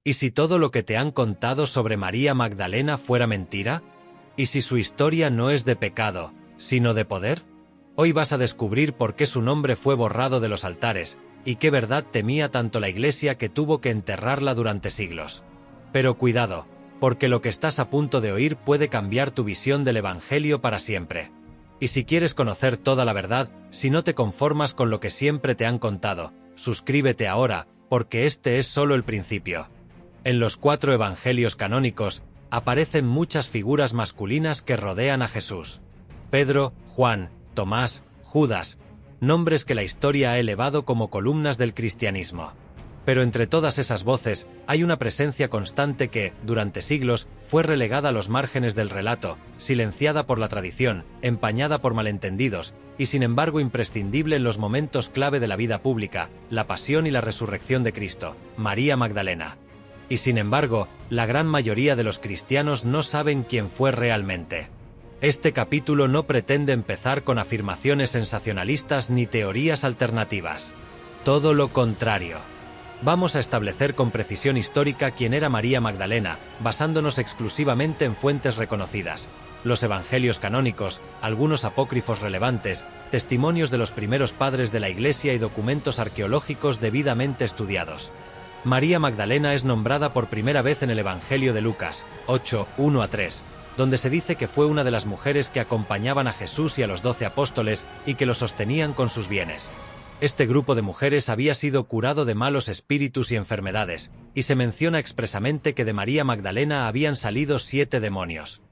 ¿Y si todo lo que te han contado sobre María Magdalena fuera mentira? ¿Y si su historia no es de pecado, sino de poder? Hoy vas a descubrir por qué su nombre fue borrado de los altares, y qué verdad temía tanto la Iglesia que tuvo que enterrarla durante siglos. Pero cuidado, porque lo que estás a punto de oír puede cambiar tu visión del Evangelio para siempre. Y si quieres conocer toda la verdad, si no te conformas con lo que siempre te han contado, suscríbete ahora, porque este es solo el principio. En los 4 evangelios canónicos, aparecen muchas figuras masculinas que rodean a Jesús. Pedro, Juan, Tomás, Judas, nombres que la historia ha elevado como columnas del cristianismo. Pero entre todas esas voces, hay una presencia constante que, durante siglos, fue relegada a los márgenes del relato, silenciada por la tradición, empañada por malentendidos, y sin embargo imprescindible en los momentos clave de la vida pública, la pasión y la resurrección de Cristo, María Magdalena. Y sin embargo, la gran mayoría de los cristianos no saben quién fue realmente. Este capítulo no pretende empezar con afirmaciones sensacionalistas ni teorías alternativas. Todo lo contrario. Vamos a establecer con precisión histórica quién era María Magdalena, basándonos exclusivamente en fuentes reconocidas, los evangelios canónicos, algunos apócrifos relevantes, testimonios de los primeros padres de la Iglesia y documentos arqueológicos debidamente estudiados. María Magdalena es nombrada por primera vez en el Evangelio de Lucas, 8, 1-3, donde se dice que fue una de las mujeres que acompañaban a Jesús y a los 12 apóstoles y que lo sostenían con sus bienes. Este grupo de mujeres había sido curado de malos espíritus y enfermedades, y se menciona expresamente que de María Magdalena habían salido 7 demonios.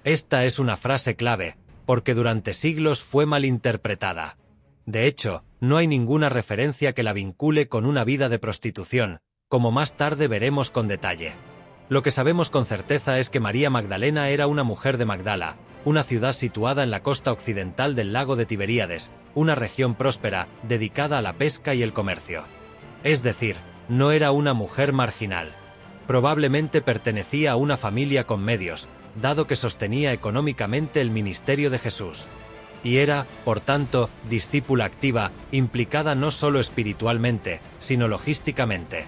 Esta es una frase clave, porque durante siglos fue malinterpretada. De hecho, no hay ninguna referencia que la vincule con una vida de prostitución, como más tarde veremos con detalle. Lo que sabemos con certeza es que María Magdalena era una mujer de Magdala, una ciudad situada en la costa occidental del lago de Tiberíades, una región próspera, dedicada a la pesca y el comercio. Es decir, no era una mujer marginal. Probablemente pertenecía a una familia con medios, dado que sostenía económicamente el ministerio de Jesús. Y era, por tanto, discípula activa, implicada no solo espiritualmente, sino logísticamente.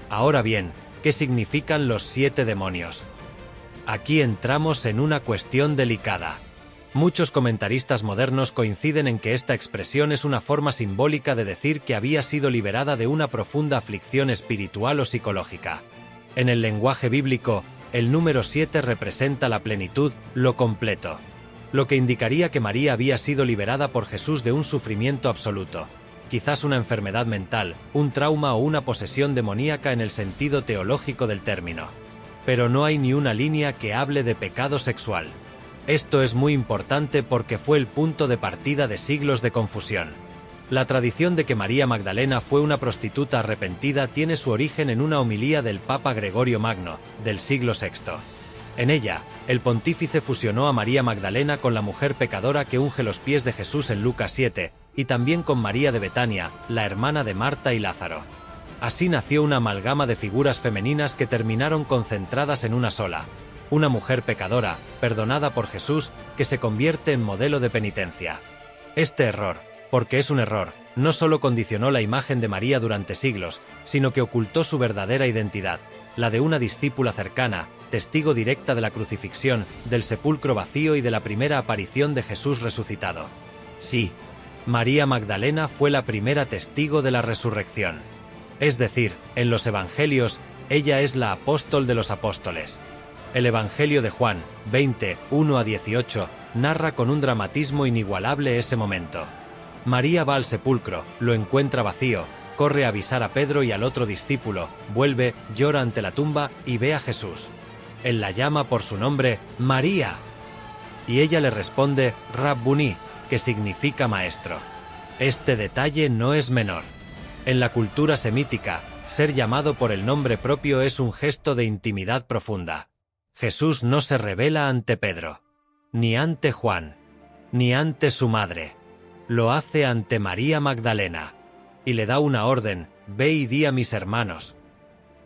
Ahora bien, ¿qué significan los 7 demonios? Aquí entramos en una cuestión delicada. Muchos comentaristas modernos coinciden en que esta expresión es una forma simbólica de decir que había sido liberada de una profunda aflicción espiritual o psicológica. En el lenguaje bíblico, el número 7 representa la plenitud, lo completo, lo que indicaría que María había sido liberada por Jesús de un sufrimiento absoluto, quizás una enfermedad mental, un trauma o una posesión demoníaca en el sentido teológico del término. Pero no hay ni una línea que hable de pecado sexual. Esto es muy importante porque fue el punto de partida de siglos de confusión. La tradición de que María Magdalena fue una prostituta arrepentida tiene su origen en una homilía del Papa Gregorio Magno, del siglo VI. En ella, el pontífice fusionó a María Magdalena con la mujer pecadora que unge los pies de Jesús en Lucas 7, y también con María de Betania, la hermana de Marta y Lázaro. Así nació una amalgama de figuras femeninas que terminaron concentradas en una sola, una mujer pecadora, perdonada por Jesús, que se convierte en modelo de penitencia. Este error, porque es un error, no solo condicionó la imagen de María durante siglos, sino que ocultó su verdadera identidad, la de una discípula cercana, testigo directa de la crucifixión, del sepulcro vacío y de la primera aparición de Jesús resucitado. Sí, María Magdalena fue la primera testigo de la resurrección. Es decir, en los evangelios, ella es la apóstol de los apóstoles. El Evangelio de Juan, 20, 1-18, narra con un dramatismo inigualable ese momento. María va al sepulcro, lo encuentra vacío, corre a avisar a Pedro y al otro discípulo, vuelve, llora ante la tumba y ve a Jesús. Él la llama por su nombre, María. Y ella le responde, Rabbuni, que significa maestro. Este detalle no es menor. En la cultura semítica, ser llamado por el nombre propio es un gesto de intimidad profunda. Jesús no se revela ante Pedro, ni ante Juan, ni ante su madre. Lo hace ante María Magdalena, y le da una orden, ve y di a mis hermanos.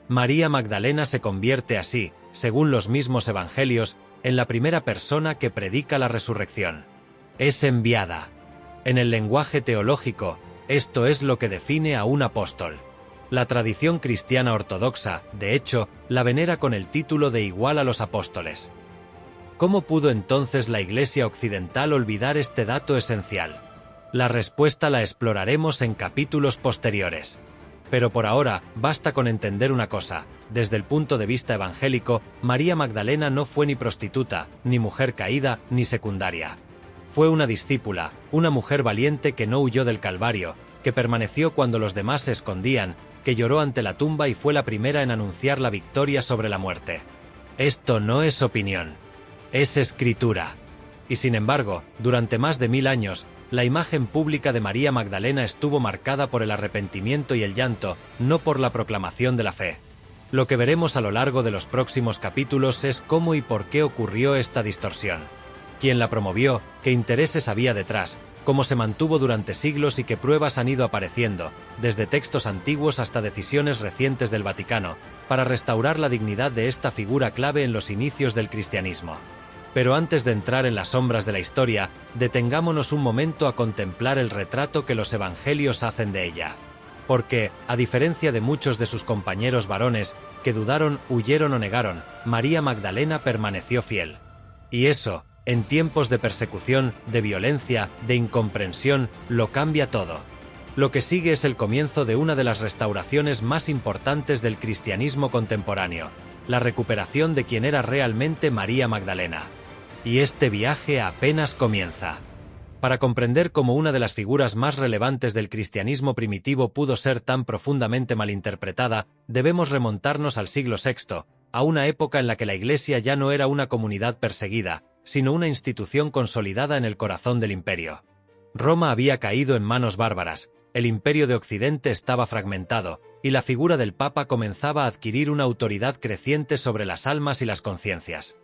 María Magdalena se convierte así, según los mismos evangelios, en la primera persona que predica la resurrección. Es enviada. En el lenguaje teológico, esto es lo que define a un apóstol. La tradición cristiana ortodoxa, de hecho, la venera con el título de igual a los apóstoles. ¿Cómo pudo entonces la Iglesia occidental olvidar este dato esencial? La respuesta la exploraremos en capítulos posteriores. Pero por ahora, basta con entender una cosa: desde el punto de vista evangélico, María Magdalena no fue ni prostituta, ni mujer caída, ni secundaria. Fue una discípula, una mujer valiente que no huyó del Calvario, que permaneció cuando los demás se escondían, que lloró ante la tumba y fue la primera en anunciar la victoria sobre la muerte. Esto no es opinión, es escritura. Y sin embargo, durante más de 1000 años, la imagen pública de María Magdalena estuvo marcada por el arrepentimiento y el llanto, no por la proclamación de la fe. Lo que veremos a lo largo de los próximos capítulos es cómo y por qué ocurrió esta distorsión. Quién la promovió, qué intereses había detrás, cómo se mantuvo durante siglos y qué pruebas han ido apareciendo, desde textos antiguos hasta decisiones recientes del Vaticano, para restaurar la dignidad de esta figura clave en los inicios del cristianismo. Pero antes de entrar en las sombras de la historia, detengámonos un momento a contemplar el retrato que los evangelios hacen de ella. Porque, a diferencia de muchos de sus compañeros varones, que dudaron, huyeron o negaron, María Magdalena permaneció fiel. Y eso, en tiempos de persecución, de violencia, de incomprensión, lo cambia todo. Lo que sigue es el comienzo de una de las restauraciones más importantes del cristianismo contemporáneo, la recuperación de quien era realmente María Magdalena. Y este viaje apenas comienza. Para comprender cómo una de las figuras más relevantes del cristianismo primitivo pudo ser tan profundamente malinterpretada, debemos remontarnos al siglo VI, a una época en la que la Iglesia ya no era una comunidad perseguida, sino una institución consolidada en el corazón del imperio. Roma había caído en manos bárbaras, el imperio de Occidente estaba fragmentado, y la figura del Papa comenzaba a adquirir una autoridad creciente sobre las almas y las conciencias.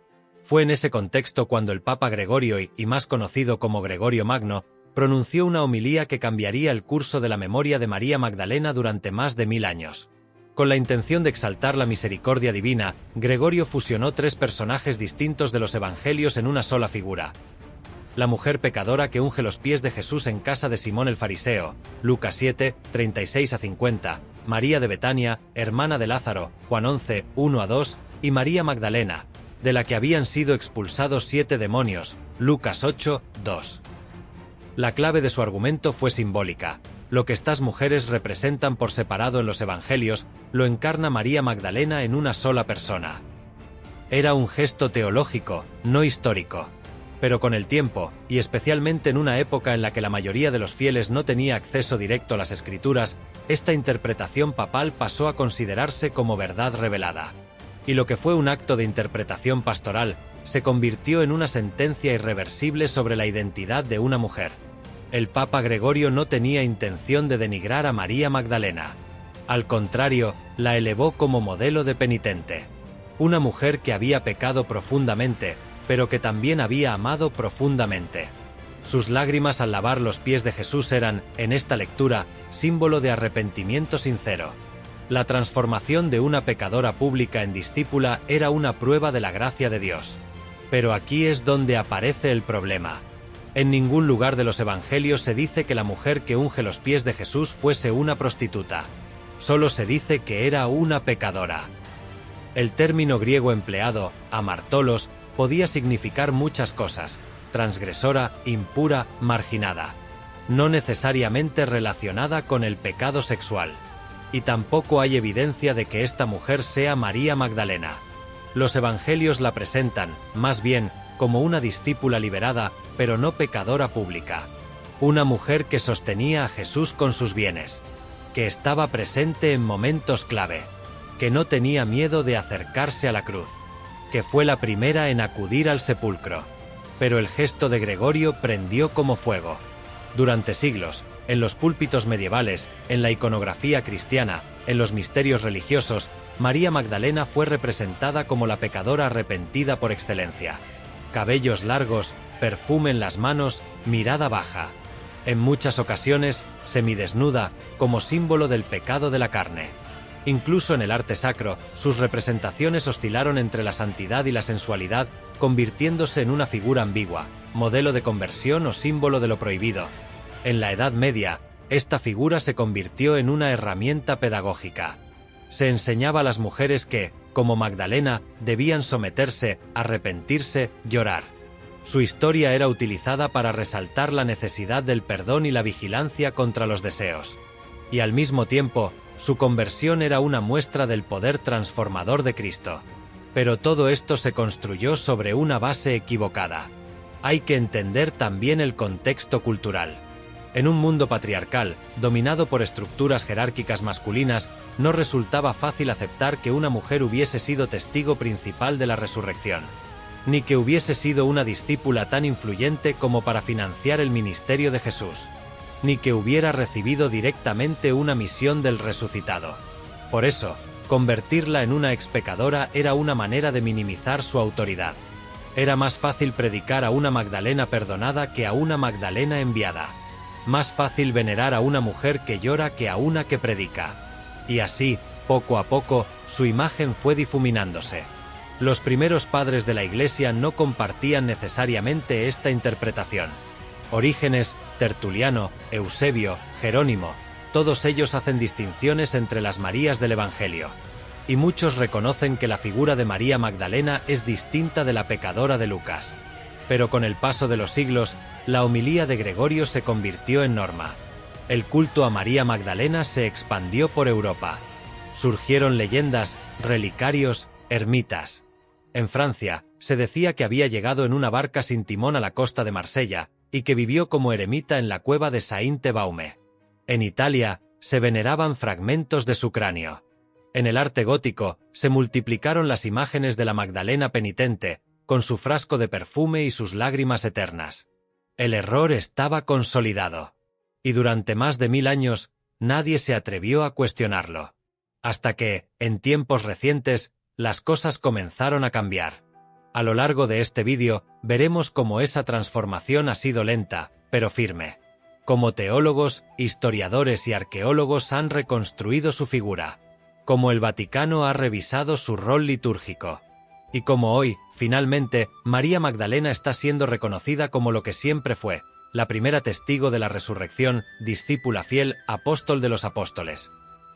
Fue en ese contexto cuando el Papa Gregorio, y más conocido como Gregorio Magno, pronunció una homilía que cambiaría el curso de la memoria de María Magdalena durante más de 1000 años. Con la intención de exaltar la misericordia divina, Gregorio fusionó 3 personajes distintos de los evangelios en una sola figura. La mujer pecadora que unge los pies de Jesús en casa de Simón el Fariseo, Lucas 7, 36-50, María de Betania, hermana de Lázaro, Juan 11, 1-2, y María Magdalena, de la que habían sido expulsados 7 demonios, Lucas 8, 2. La clave de su argumento fue simbólica. Lo que estas mujeres representan por separado en los evangelios, lo encarna María Magdalena en una sola persona. Era un gesto teológico, no histórico. Pero con el tiempo, y especialmente en una época en la que la mayoría de los fieles no tenía acceso directo a las Escrituras, esta interpretación papal pasó a considerarse como verdad revelada. Y lo que fue un acto de interpretación pastoral, se convirtió en una sentencia irreversible sobre la identidad de una mujer. El Papa Gregorio no tenía intención de denigrar a María Magdalena. Al contrario, la elevó como modelo de penitente. Una mujer que había pecado profundamente, pero que también había amado profundamente. Sus lágrimas al lavar los pies de Jesús eran, en esta lectura, símbolo de arrepentimiento sincero. La transformación de una pecadora pública en discípula era una prueba de la gracia de Dios. Pero aquí es donde aparece el problema. En ningún lugar de los evangelios se dice que la mujer que unge los pies de Jesús fuese una prostituta. Solo se dice que era una pecadora. El término griego empleado, amartolos, podía significar muchas cosas: transgresora, impura, marginada. No necesariamente relacionada con el pecado sexual. Y tampoco hay evidencia de que esta mujer sea María Magdalena. Los evangelios la presentan, más bien, como una discípula liberada, pero no pecadora pública. Una mujer que sostenía a Jesús con sus bienes, que estaba presente en momentos clave, que no tenía miedo de acercarse a la cruz, que fue la primera en acudir al sepulcro. Pero el gesto de Gregorio prendió como fuego. Durante siglos, en los púlpitos medievales, en la iconografía cristiana, en los misterios religiosos, María Magdalena fue representada como la pecadora arrepentida por excelencia. Cabellos largos, perfume en las manos, mirada baja. En muchas ocasiones, semidesnuda, como símbolo del pecado de la carne. Incluso en el arte sacro, sus representaciones oscilaron entre la santidad y la sensualidad, convirtiéndose en una figura ambigua, modelo de conversión o símbolo de lo prohibido. En la Edad Media, Esta figura se convirtió en una herramienta pedagógica. Se enseñaba a las mujeres que, como Magdalena, debían someterse, arrepentirse, llorar. Su historia era utilizada para resaltar la necesidad del perdón y la vigilancia contra los deseos. Y al mismo tiempo, su conversión era una muestra del poder transformador de Cristo. Pero todo esto se construyó sobre una base equivocada. Hay que entender también el contexto cultural. En un mundo patriarcal, dominado por estructuras jerárquicas masculinas, no resultaba fácil aceptar que una mujer hubiese sido testigo principal de la resurrección, ni que hubiese sido una discípula tan influyente como para financiar el ministerio de Jesús, ni que hubiera recibido directamente una misión del resucitado. Por eso, convertirla en una expecadora era una manera de minimizar su autoridad. Era más fácil predicar a una Magdalena perdonada que a una Magdalena enviada. Más fácil venerar a una mujer que llora que a una que predica. Y así, poco a poco, su imagen fue difuminándose. Los primeros padres de la Iglesia no compartían necesariamente esta interpretación. Orígenes, Tertuliano, Eusebio, Jerónimo, todos ellos hacen distinciones entre las Marías del Evangelio. Y muchos reconocen que la figura de María Magdalena es distinta de la pecadora de Lucas. Pero con el paso de los siglos, la homilía de Gregorio se convirtió en norma. El culto a María Magdalena se expandió por Europa. Surgieron leyendas, relicarios, ermitas. En Francia, se decía que había llegado en una barca sin timón a la costa de Marsella y que vivió como eremita en la cueva de Sainte-Baume. En Italia, se veneraban fragmentos de su cráneo. En el arte gótico, se multiplicaron las imágenes de la Magdalena penitente, con su frasco de perfume y sus lágrimas eternas. El error estaba consolidado. Y durante más de 1000 años, nadie se atrevió a cuestionarlo. Hasta que, en tiempos recientes, las cosas comenzaron a cambiar. A lo largo de este vídeo, veremos cómo esa transformación ha sido lenta, pero firme. Cómo teólogos, historiadores y arqueólogos han reconstruido su figura. Cómo el Vaticano ha revisado su rol litúrgico. Y cómo hoy, finalmente, María Magdalena está siendo reconocida como lo que siempre fue, la primera testigo de la resurrección, discípula fiel, apóstol de los apóstoles.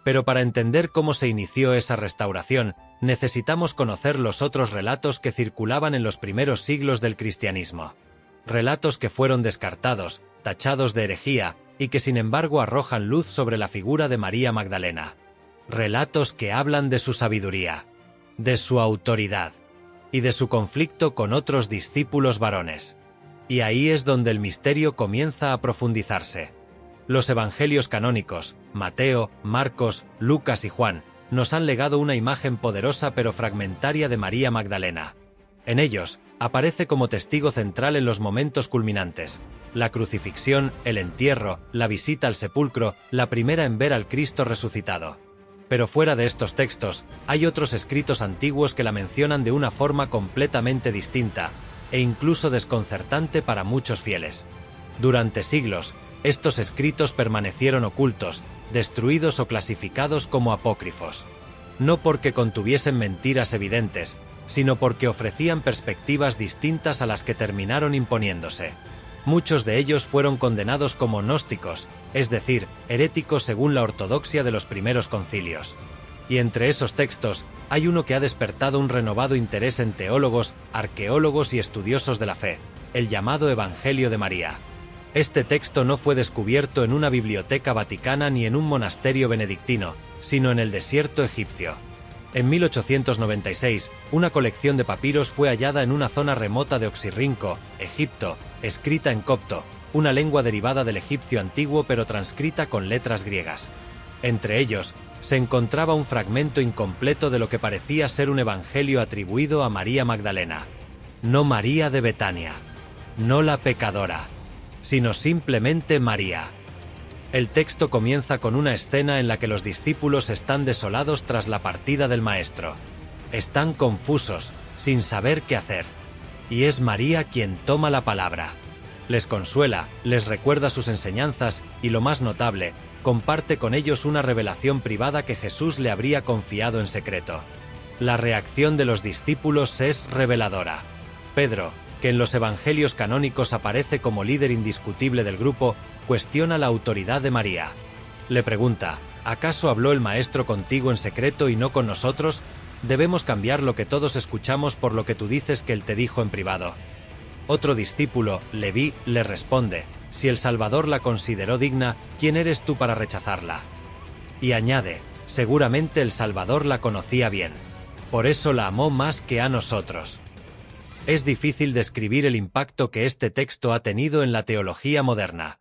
Pero para entender cómo se inició esa restauración, necesitamos conocer los otros relatos que circulaban en los primeros siglos del cristianismo. Relatos que fueron descartados, tachados de herejía, y que sin embargo arrojan luz sobre la figura de María Magdalena. Relatos que hablan de su sabiduría, de su autoridad, y de su conflicto con otros discípulos varones. Y ahí es donde el misterio comienza a profundizarse. Los evangelios canónicos, Mateo, Marcos, Lucas y Juan, nos han legado una imagen poderosa pero fragmentaria de María Magdalena. En ellos, aparece como testigo central en los momentos culminantes: la crucifixión, el entierro, la visita al sepulcro, la primera en ver al Cristo resucitado. Pero fuera de estos textos, hay otros escritos antiguos que la mencionan de una forma completamente distinta, e incluso desconcertante para muchos fieles. Durante siglos, estos escritos permanecieron ocultos, destruidos o clasificados como apócrifos. No porque contuviesen mentiras evidentes, sino porque ofrecían perspectivas distintas a las que terminaron imponiéndose. Muchos de ellos fueron condenados como gnósticos, es decir, heréticos según la ortodoxia de los primeros concilios. Y entre esos textos, hay uno que ha despertado un renovado interés en teólogos, arqueólogos y estudiosos de la fe, el llamado Evangelio de María. Este texto no fue descubierto en una biblioteca vaticana ni en un monasterio benedictino, sino en el desierto egipcio. En 1896, una colección de papiros fue hallada en una zona remota de Oxirrinco, Egipto, escrita en copto, una lengua derivada del egipcio antiguo pero transcrita con letras griegas. Entre ellos, se encontraba un fragmento incompleto de lo que parecía ser un evangelio atribuido a María Magdalena. No María de Betania, no la pecadora, sino simplemente María. El texto comienza con una escena en la que los discípulos están desolados tras la partida del Maestro. Están confusos, sin saber qué hacer. Y es María quien toma la palabra. Les consuela, les recuerda sus enseñanzas y, lo más notable, comparte con ellos una revelación privada que Jesús le habría confiado en secreto. La reacción de los discípulos es reveladora. Pedro, que en los evangelios canónicos aparece como líder indiscutible del grupo, cuestiona la autoridad de María. Le pregunta: ¿acaso habló el Maestro contigo en secreto y no con nosotros? Debemos cambiar lo que todos escuchamos por lo que tú dices que él te dijo en privado. Otro discípulo, Leví, le responde: si el Salvador la consideró digna, ¿quién eres tú para rechazarla? Y añade: seguramente el Salvador la conocía bien. Por eso la amó más que a nosotros. Es difícil describir el impacto que este texto ha tenido en la teología moderna.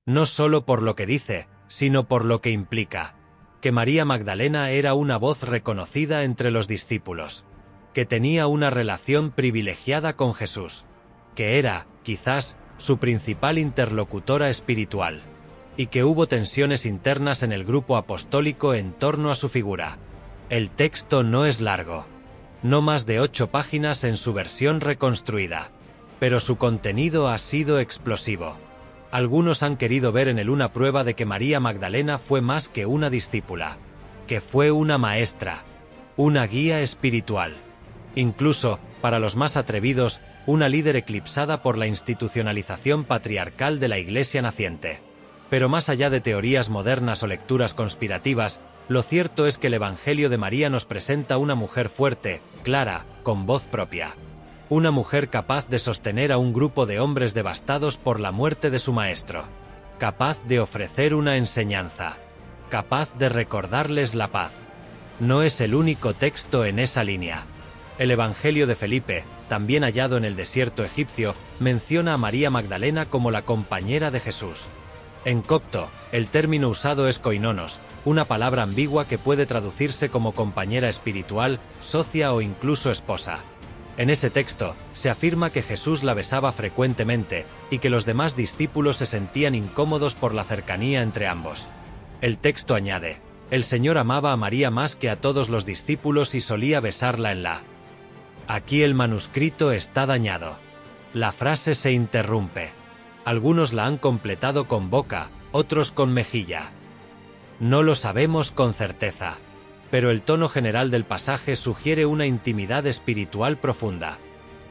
No solo por lo que dice, sino por lo que implica. Que María Magdalena era una voz reconocida entre los discípulos. Que tenía una relación privilegiada con Jesús. Que era, quizás, su principal interlocutora espiritual. Y que hubo tensiones internas en el grupo apostólico en torno a su figura. El texto no es largo. No más de 8 páginas en su versión reconstruida. Pero su contenido ha sido explosivo. Algunos han querido ver en él una prueba de que María Magdalena fue más que una discípula. Que fue una maestra. Una guía espiritual. Incluso, para los más atrevidos, una líder eclipsada por la institucionalización patriarcal de la Iglesia naciente. Pero más allá de teorías modernas o lecturas conspirativas, lo cierto es que el Evangelio de María nos presenta una mujer fuerte, clara, con voz propia. Una mujer capaz de sostener a un grupo de hombres devastados por la muerte de su maestro. Capaz de ofrecer una enseñanza. Capaz de recordarles la paz. No es el único texto en esa línea. El Evangelio de Felipe, también hallado en el desierto egipcio, menciona a María Magdalena como la compañera de Jesús. En copto, el término usado es koinonos, una palabra ambigua que puede traducirse como compañera espiritual, socia o incluso esposa. En ese texto, se afirma que Jesús la besaba frecuentemente y que los demás discípulos se sentían incómodos por la cercanía entre ambos. El texto añade: el Señor amaba a María más que a todos los discípulos y solía besarla en la. Aquí el manuscrito está dañado. La frase se interrumpe. Algunos la han completado con boca, otros con mejilla. No lo sabemos con certeza, pero el tono general del pasaje sugiere una intimidad espiritual profunda.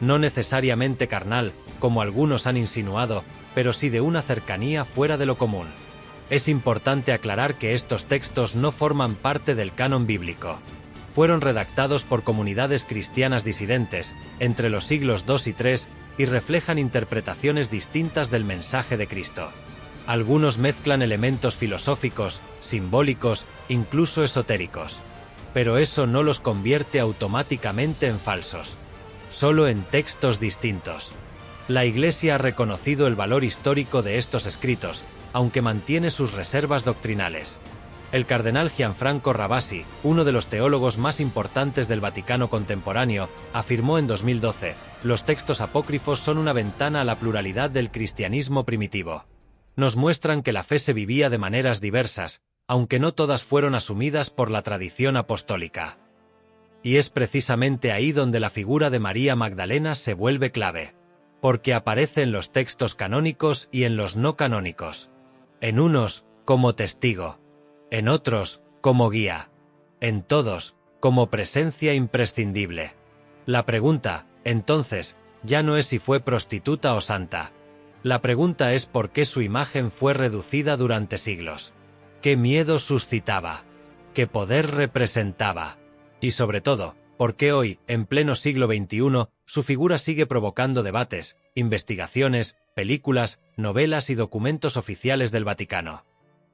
No necesariamente carnal, como algunos han insinuado, pero sí de una cercanía fuera de lo común. Es importante aclarar que estos textos no forman parte del canon bíblico. Fueron redactados por comunidades cristianas disidentes, entre los siglos II y III, y reflejan interpretaciones distintas del mensaje de Cristo. Algunos mezclan elementos filosóficos, simbólicos, incluso esotéricos. Pero eso no los convierte automáticamente en falsos. Solo en textos distintos. La Iglesia ha reconocido el valor histórico de estos escritos, aunque mantiene sus reservas doctrinales. El cardenal Gianfranco Ravasi, uno de los teólogos más importantes del Vaticano contemporáneo, afirmó en 2012: los textos apócrifos son una ventana a la pluralidad del cristianismo primitivo. Nos muestran que la fe se vivía de maneras diversas, aunque no todas fueron asumidas por la tradición apostólica. Y es precisamente ahí donde la figura de María Magdalena se vuelve clave, porque aparece en los textos canónicos y en los no canónicos. En unos, como testigo. En otros, como guía. En todos, como presencia imprescindible. La pregunta, entonces, ya no es si fue prostituta o santa. La pregunta es por qué su imagen fue reducida durante siglos. ¿Qué miedo suscitaba? ¿Qué poder representaba? Y sobre todo, ¿por qué hoy, en pleno siglo XXI, su figura sigue provocando debates, investigaciones, películas, novelas y documentos oficiales del Vaticano?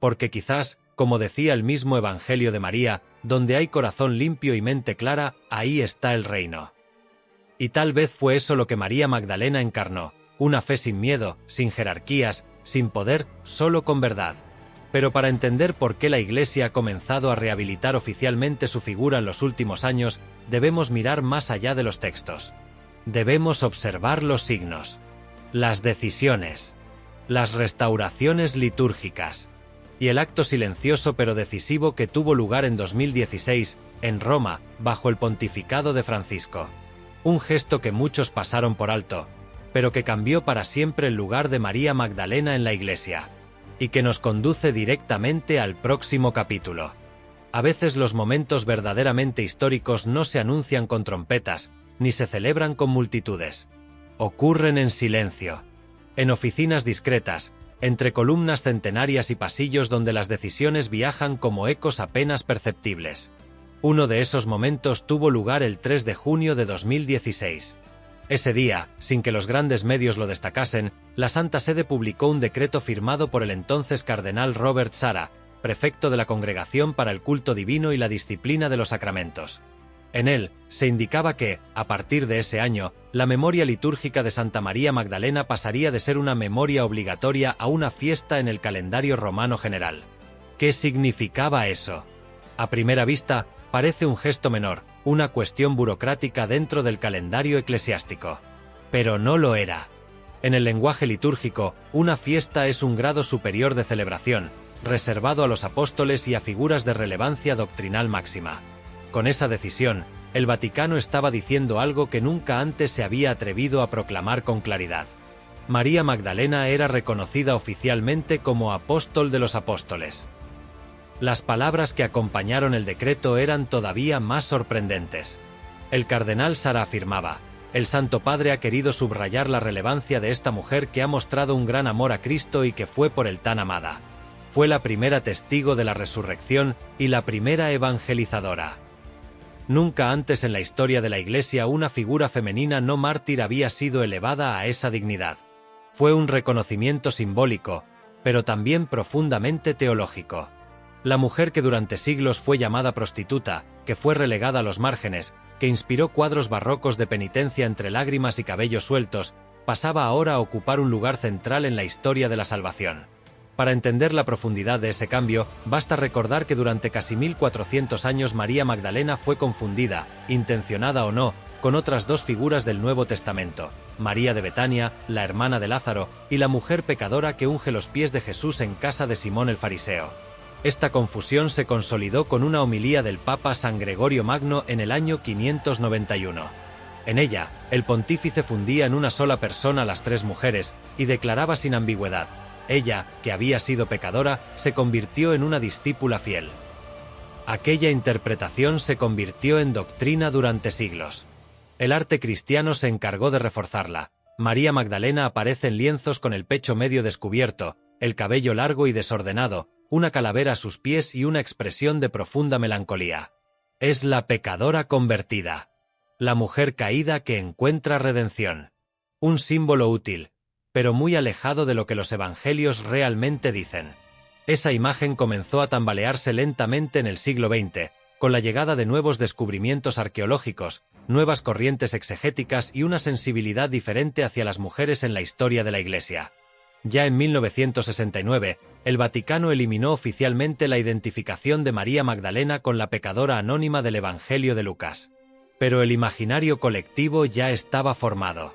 Porque quizás, como decía el mismo Evangelio de María, donde hay corazón limpio y mente clara, ahí está el reino. Y tal vez fue eso lo que María Magdalena encarnó, una fe sin miedo, sin jerarquías, sin poder, solo con verdad. Pero para entender por qué la Iglesia ha comenzado a rehabilitar oficialmente su figura en los últimos años, debemos mirar más allá de los textos. Debemos observar los signos, las decisiones, las restauraciones litúrgicas, y el acto silencioso pero decisivo que tuvo lugar en 2016, en Roma, bajo el pontificado de Francisco. Un gesto que muchos pasaron por alto, pero que cambió para siempre el lugar de María Magdalena en la Iglesia, y que nos conduce directamente al próximo capítulo. A veces los momentos verdaderamente históricos no se anuncian con trompetas, ni se celebran con multitudes. ocurren en silencio, en oficinas discretas, entre columnas centenarias y pasillos donde las decisiones viajan como ecos apenas perceptibles. Uno de esos momentos tuvo lugar el 3 de junio de 2016. Ese día, sin que los grandes medios lo destacasen, la Santa Sede publicó un decreto firmado por el entonces cardenal Robert Sarah, prefecto de la Congregación para el Culto Divino y la Disciplina de los Sacramentos. En él, se indicaba que, a partir de ese año, la memoria litúrgica de Santa María Magdalena pasaría de ser una memoria obligatoria a una fiesta en el calendario romano general. ¿Qué significaba eso? A primera vista, parece un gesto menor, una cuestión burocrática dentro del calendario eclesiástico. Pero no lo era. En el lenguaje litúrgico, una fiesta es un grado superior de celebración, reservado a los apóstoles y a figuras de relevancia doctrinal máxima. Con esa decisión, el Vaticano estaba diciendo algo que nunca antes se había atrevido a proclamar con claridad. María Magdalena era reconocida oficialmente como apóstol de los apóstoles. Las palabras que acompañaron el decreto eran todavía más sorprendentes. El cardenal Sarah afirmaba: «El Santo Padre ha querido subrayar la relevancia de esta mujer que ha mostrado un gran amor a Cristo y que fue por él tan amada. Fue la primera testigo de la resurrección y la primera evangelizadora». Nunca antes en la historia de la Iglesia una figura femenina no mártir había sido elevada a esa dignidad. Fue un reconocimiento simbólico, pero también profundamente teológico. La mujer que durante siglos fue llamada prostituta, que fue relegada a los márgenes, que inspiró cuadros barrocos de penitencia entre lágrimas y cabellos sueltos, pasaba ahora a ocupar un lugar central en la historia de la salvación. Para entender la profundidad de ese cambio, basta recordar que durante casi 1400 años María Magdalena fue confundida, intencionada o no, con otras dos figuras del Nuevo Testamento: María de Betania, la hermana de Lázaro, y la mujer pecadora que unge los pies de Jesús en casa de Simón el Fariseo. Esta confusión se consolidó con una homilía del Papa San Gregorio Magno en el año 591. En ella, el pontífice fundía en una sola persona a las tres mujeres y declaraba sin ambigüedad: ella, que había sido pecadora, se convirtió en una discípula fiel. Aquella interpretación se convirtió en doctrina durante siglos. El arte cristiano se encargó de reforzarla. María Magdalena aparece en lienzos con el pecho medio descubierto, el cabello largo y desordenado, una calavera a sus pies y una expresión de profunda melancolía. Es la pecadora convertida, la mujer caída que encuentra redención. Un símbolo útil, pero muy alejado de lo que los evangelios realmente dicen. Esa imagen comenzó a tambalearse lentamente en el siglo XX, con la llegada de nuevos descubrimientos arqueológicos, nuevas corrientes exegéticas y una sensibilidad diferente hacia las mujeres en la historia de la Iglesia. Ya en 1969, el Vaticano eliminó oficialmente la identificación de María Magdalena con la pecadora anónima del Evangelio de Lucas. Pero el imaginario colectivo ya estaba formado.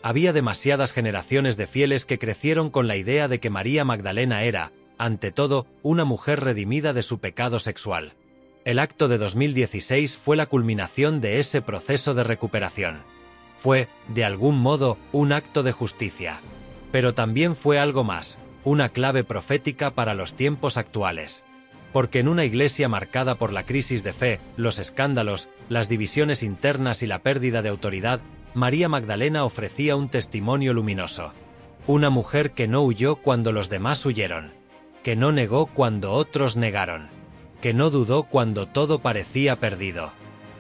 Había demasiadas generaciones de fieles que crecieron con la idea de que María Magdalena era, ante todo, una mujer redimida de su pecado sexual. El acto de 2016 fue la culminación de ese proceso de recuperación. Fue, de algún modo, un acto de justicia. Pero también fue algo más, una clave profética para los tiempos actuales. Porque en una iglesia marcada por la crisis de fe, los escándalos, las divisiones internas y la pérdida de autoridad, María Magdalena ofrecía un testimonio luminoso. Una mujer que no huyó cuando los demás huyeron, que no negó cuando otros negaron, que no dudó cuando todo parecía perdido,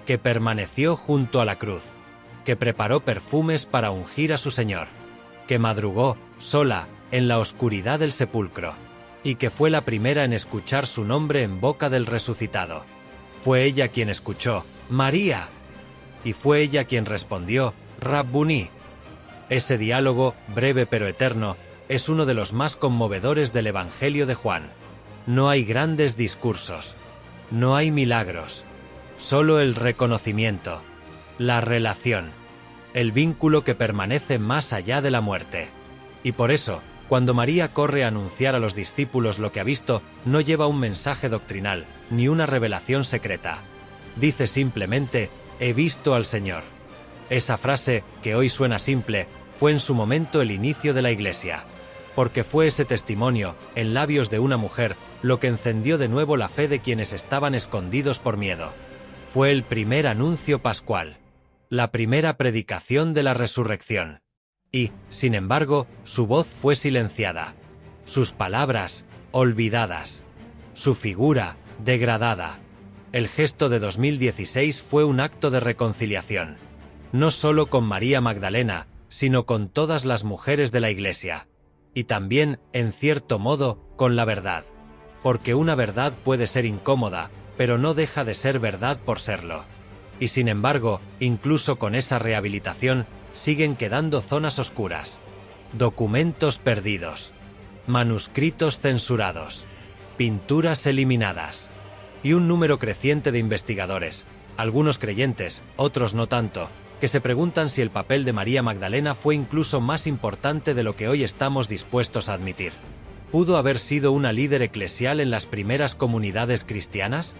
que permaneció junto a la cruz, que preparó perfumes para ungir a su Señor, que madrugó, sola, en la oscuridad del sepulcro, y que fue la primera en escuchar su nombre en boca del resucitado. Fue ella quien escuchó: «María», y fue ella quien respondió: «Rabbuni». Ese diálogo, breve pero eterno, es uno de los más conmovedores del Evangelio de Juan. No hay grandes discursos, no hay milagros, solo el reconocimiento, la relación, el vínculo que permanece más allá de la muerte. Y por eso, cuando María corre a anunciar a los discípulos lo que ha visto, no lleva un mensaje doctrinal, ni una revelación secreta. Dice simplemente: «He visto al Señor». Esa frase, que hoy suena simple, fue en su momento el inicio de la Iglesia. Porque fue ese testimonio, en labios de una mujer, lo que encendió de nuevo la fe de quienes estaban escondidos por miedo. Fue el primer anuncio pascual, la primera predicación de la resurrección. Y, sin embargo, su voz fue silenciada. Sus palabras, olvidadas. Su figura, degradada. El gesto de 2016 fue un acto de reconciliación. No solo con María Magdalena, sino con todas las mujeres de la Iglesia. Y también, en cierto modo, con la verdad. Porque una verdad puede ser incómoda, pero no deja de ser verdad por serlo. Y sin embargo, incluso con esa rehabilitación, siguen quedando zonas oscuras. Documentos perdidos. Manuscritos censurados. Pinturas eliminadas. Y un número creciente de investigadores, algunos creyentes, otros no tanto, que se preguntan si el papel de María Magdalena fue incluso más importante de lo que hoy estamos dispuestos a admitir. ¿Pudo haber sido una líder eclesial en las primeras comunidades cristianas?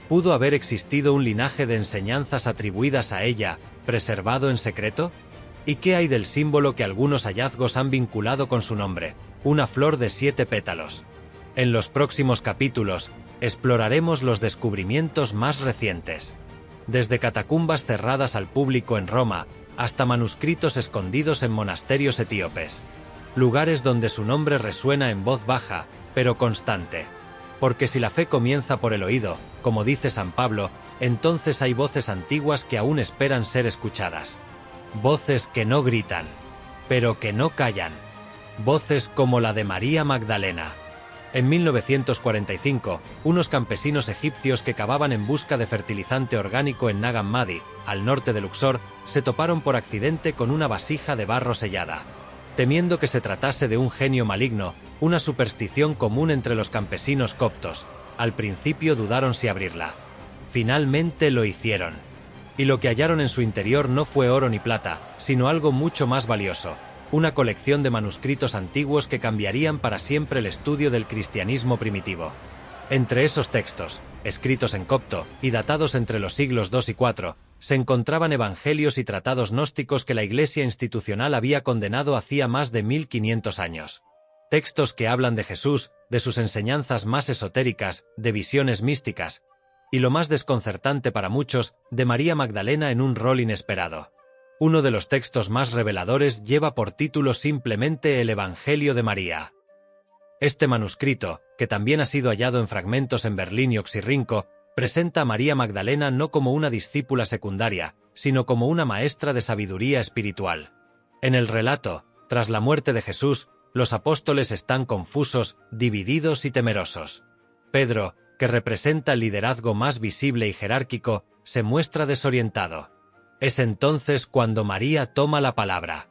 ¿Pudo haber existido un linaje de enseñanzas atribuidas a ella, preservado en secreto? ¿Y qué hay del símbolo que algunos hallazgos han vinculado con su nombre, una flor de 7 pétalos? En los próximos capítulos, exploraremos los descubrimientos más recientes. Desde catacumbas cerradas al público en Roma, hasta manuscritos escondidos en monasterios etíopes. Lugares donde su nombre resuena en voz baja, pero constante. Porque si la fe comienza por el oído, como dice San Pablo, entonces hay voces antiguas que aún esperan ser escuchadas. Voces que no gritan, pero que no callan. Voces como la de María Magdalena. En 1945, unos campesinos egipcios que cavaban en busca de fertilizante orgánico en Nag Hammadi, al norte de Luxor, se toparon por accidente con una vasija de barro sellada. Temiendo que se tratase de un genio maligno, una superstición común entre los campesinos coptos, al principio dudaron si abrirla. Finalmente lo hicieron. Y lo que hallaron en su interior no fue oro ni plata, sino algo mucho más valioso. Una colección de manuscritos antiguos que cambiarían para siempre el estudio del cristianismo primitivo. Entre esos textos, escritos en copto y datados entre los siglos II y IV, se encontraban evangelios y tratados gnósticos que la Iglesia institucional había condenado hacía más de 1500 años. Textos que hablan de Jesús, de sus enseñanzas más esotéricas, de visiones místicas, y lo más desconcertante para muchos, de María Magdalena en un rol inesperado. Uno de los textos más reveladores lleva por título simplemente el Evangelio de María. Este manuscrito, que también ha sido hallado en fragmentos en Berlín y Oxirrinco, presenta a María Magdalena no como una discípula secundaria, sino como una maestra de sabiduría espiritual. En el relato, tras la muerte de Jesús, los apóstoles están confusos, divididos y temerosos. Pedro, que representa el liderazgo más visible y jerárquico, se muestra desorientado. Es entonces cuando María toma la palabra.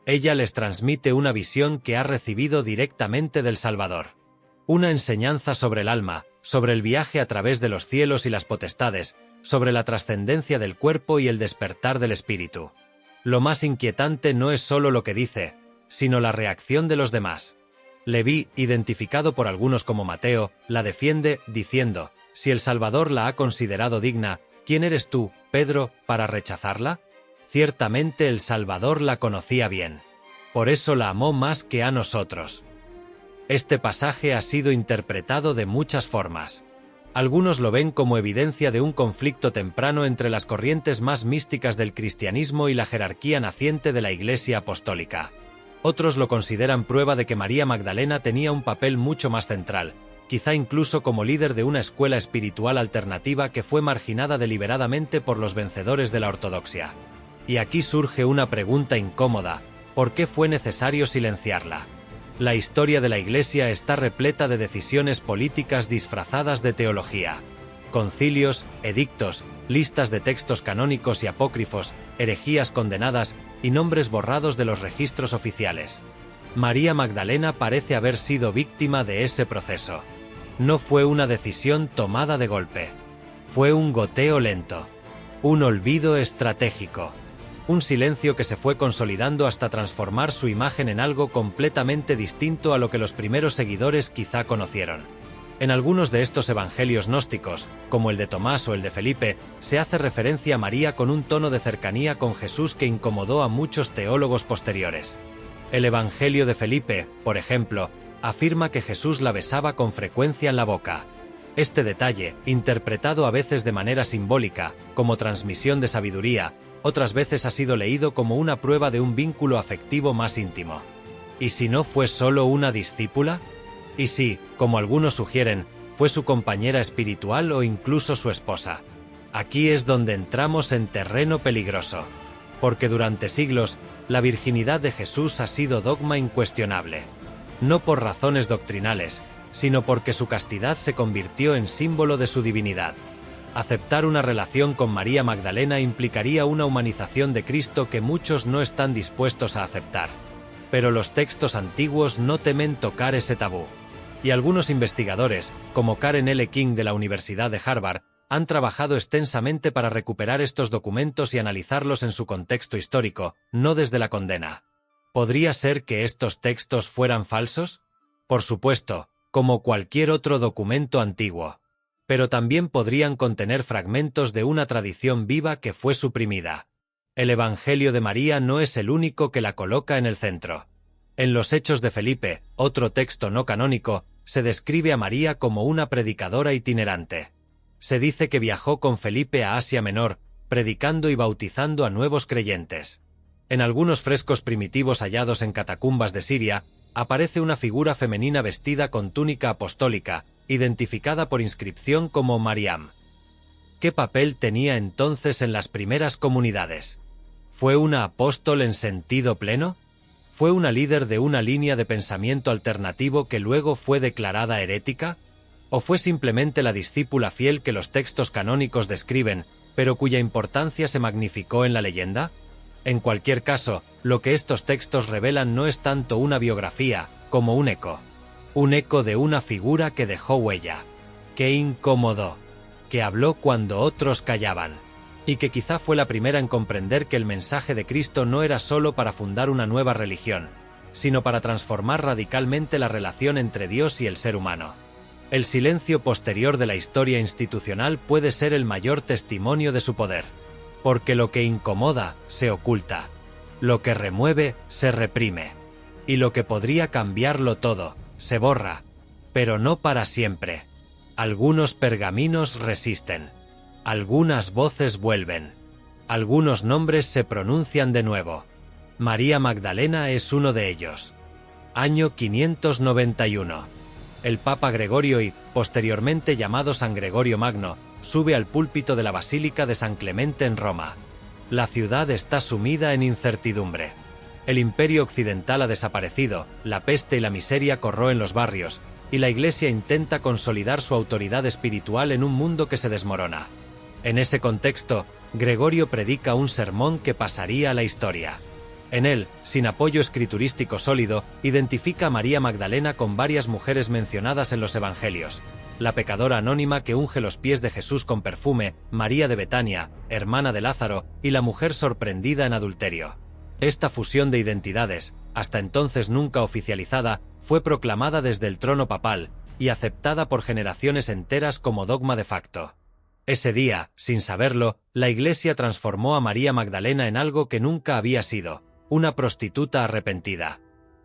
Ella les transmite una visión que ha recibido directamente del Salvador. Una enseñanza sobre el alma, sobre el viaje a través de los cielos y las potestades, sobre la trascendencia del cuerpo y el despertar del espíritu. Lo más inquietante no es solo lo que dice, sino la reacción de los demás. Leví, identificado por algunos como Mateo, la defiende, diciendo, si el Salvador la ha considerado digna, ¿quién eres tú, Pedro, para rechazarla? Ciertamente el Salvador la conocía bien. Por eso la amó más que a nosotros. Este pasaje ha sido interpretado de muchas formas. Algunos lo ven como evidencia de un conflicto temprano entre las corrientes más místicas del cristianismo y la jerarquía naciente de la Iglesia apostólica. Otros lo consideran prueba de que María Magdalena tenía un papel mucho más central, quizá incluso como líder de una escuela espiritual alternativa que fue marginada deliberadamente por los vencedores de la ortodoxia. Y aquí surge una pregunta incómoda: ¿por qué fue necesario silenciarla? La historia de la Iglesia está repleta de decisiones políticas disfrazadas de teología. Concilios, edictos, listas de textos canónicos y apócrifos, herejías condenadas y nombres borrados de los registros oficiales. María Magdalena parece haber sido víctima de ese proceso. No fue una decisión tomada de golpe. Fue un goteo lento. Un olvido estratégico. Un silencio que se fue consolidando hasta transformar su imagen en algo completamente distinto a lo que los primeros seguidores quizá conocieron. En algunos de estos evangelios gnósticos, como el de Tomás o el de Felipe, se hace referencia a María con un tono de cercanía con Jesús que incomodó a muchos teólogos posteriores. El evangelio de Felipe, por ejemplo, afirma que Jesús la besaba con frecuencia en la boca. Este detalle, interpretado a veces de manera simbólica, como transmisión de sabiduría, Otras veces ha sido leído como una prueba de un vínculo afectivo más íntimo. ¿Y si no fue solo una discípula? ¿Y si, como algunos sugieren, fue su compañera espiritual o incluso su esposa? Aquí es donde entramos en terreno peligroso, porque durante siglos la virginidad de Jesús ha sido dogma incuestionable, no por razones doctrinales, sino porque su castidad se convirtió en símbolo de su divinidad. Aceptar una relación con María Magdalena implicaría una humanización de Cristo que muchos no están dispuestos a aceptar. Pero los textos antiguos no temen tocar ese tabú. Y algunos investigadores, como Karen L. King de la Universidad de Harvard, han trabajado extensamente para recuperar estos documentos y analizarlos en su contexto histórico, no desde la condena. ¿Podría ser que estos textos fueran falsos? Por supuesto, como cualquier otro documento antiguo. Pero también podrían contener fragmentos de una tradición viva que fue suprimida. El Evangelio de María no es el único que la coloca en el centro. En los Hechos de Felipe, otro texto no canónico, se describe a María como una predicadora itinerante. Se dice que viajó con Felipe a Asia Menor, predicando y bautizando a nuevos creyentes. En algunos frescos primitivos hallados en catacumbas de Siria, aparece una figura femenina vestida con túnica apostólica, identificada por inscripción como Mariam. ¿Qué papel tenía entonces en las primeras comunidades? ¿Fue una apóstol en sentido pleno? ¿Fue una líder de una línea de pensamiento alternativo que luego fue declarada herética? ¿O fue simplemente la discípula fiel que los textos canónicos describen, pero cuya importancia se magnificó en la leyenda? En cualquier caso, lo que estos textos revelan no es tanto una biografía, como un eco de una figura que dejó huella, que incomodó, que habló cuando otros callaban, y que quizá fue la primera en comprender que el mensaje de Cristo no era solo para fundar una nueva religión, sino para transformar radicalmente la relación entre Dios y el ser humano. El silencio posterior de la historia institucional puede ser el mayor testimonio de su poder, porque lo que incomoda se oculta, lo que remueve se reprime, y lo que podría cambiarlo todo se borra, pero no para siempre. Algunos pergaminos resisten, algunas voces vuelven, algunos nombres se pronuncian de nuevo. María Magdalena es uno de ellos. Año 591. El Papa Gregorio I, posteriormente llamado San Gregorio Magno, sube al púlpito de la Basílica de San Clemente en Roma. La ciudad está sumida en incertidumbre. El imperio occidental ha desaparecido, la peste y la miseria corroen los barrios, y la Iglesia intenta consolidar su autoridad espiritual en un mundo que se desmorona. En ese contexto, Gregorio predica un sermón que pasaría a la historia. En él, sin apoyo escriturístico sólido, identifica a María Magdalena con varias mujeres mencionadas en los Evangelios: la pecadora anónima que unge los pies de Jesús con perfume, María de Betania, hermana de Lázaro, y la mujer sorprendida en adulterio. Esta fusión de identidades, hasta entonces nunca oficializada, fue proclamada desde el trono papal y aceptada por generaciones enteras como dogma de facto. Ese día, sin saberlo, la Iglesia transformó a María Magdalena en algo que nunca había sido: una prostituta arrepentida.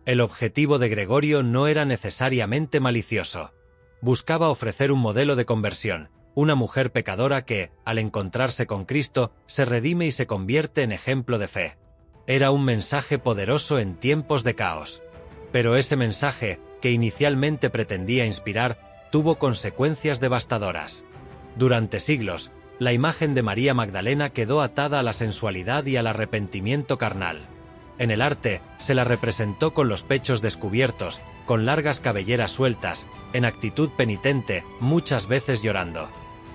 El objetivo de Gregorio no era necesariamente malicioso. Buscaba ofrecer un modelo de conversión, una mujer pecadora que, al encontrarse con Cristo, se redime y se convierte en ejemplo de fe. Era un mensaje poderoso en tiempos de caos. Pero ese mensaje, que inicialmente pretendía inspirar, tuvo consecuencias devastadoras. Durante siglos, la imagen de María Magdalena quedó atada a la sensualidad y al arrepentimiento carnal. En el arte, se la representó con los pechos descubiertos, con largas cabelleras sueltas, en actitud penitente, muchas veces llorando.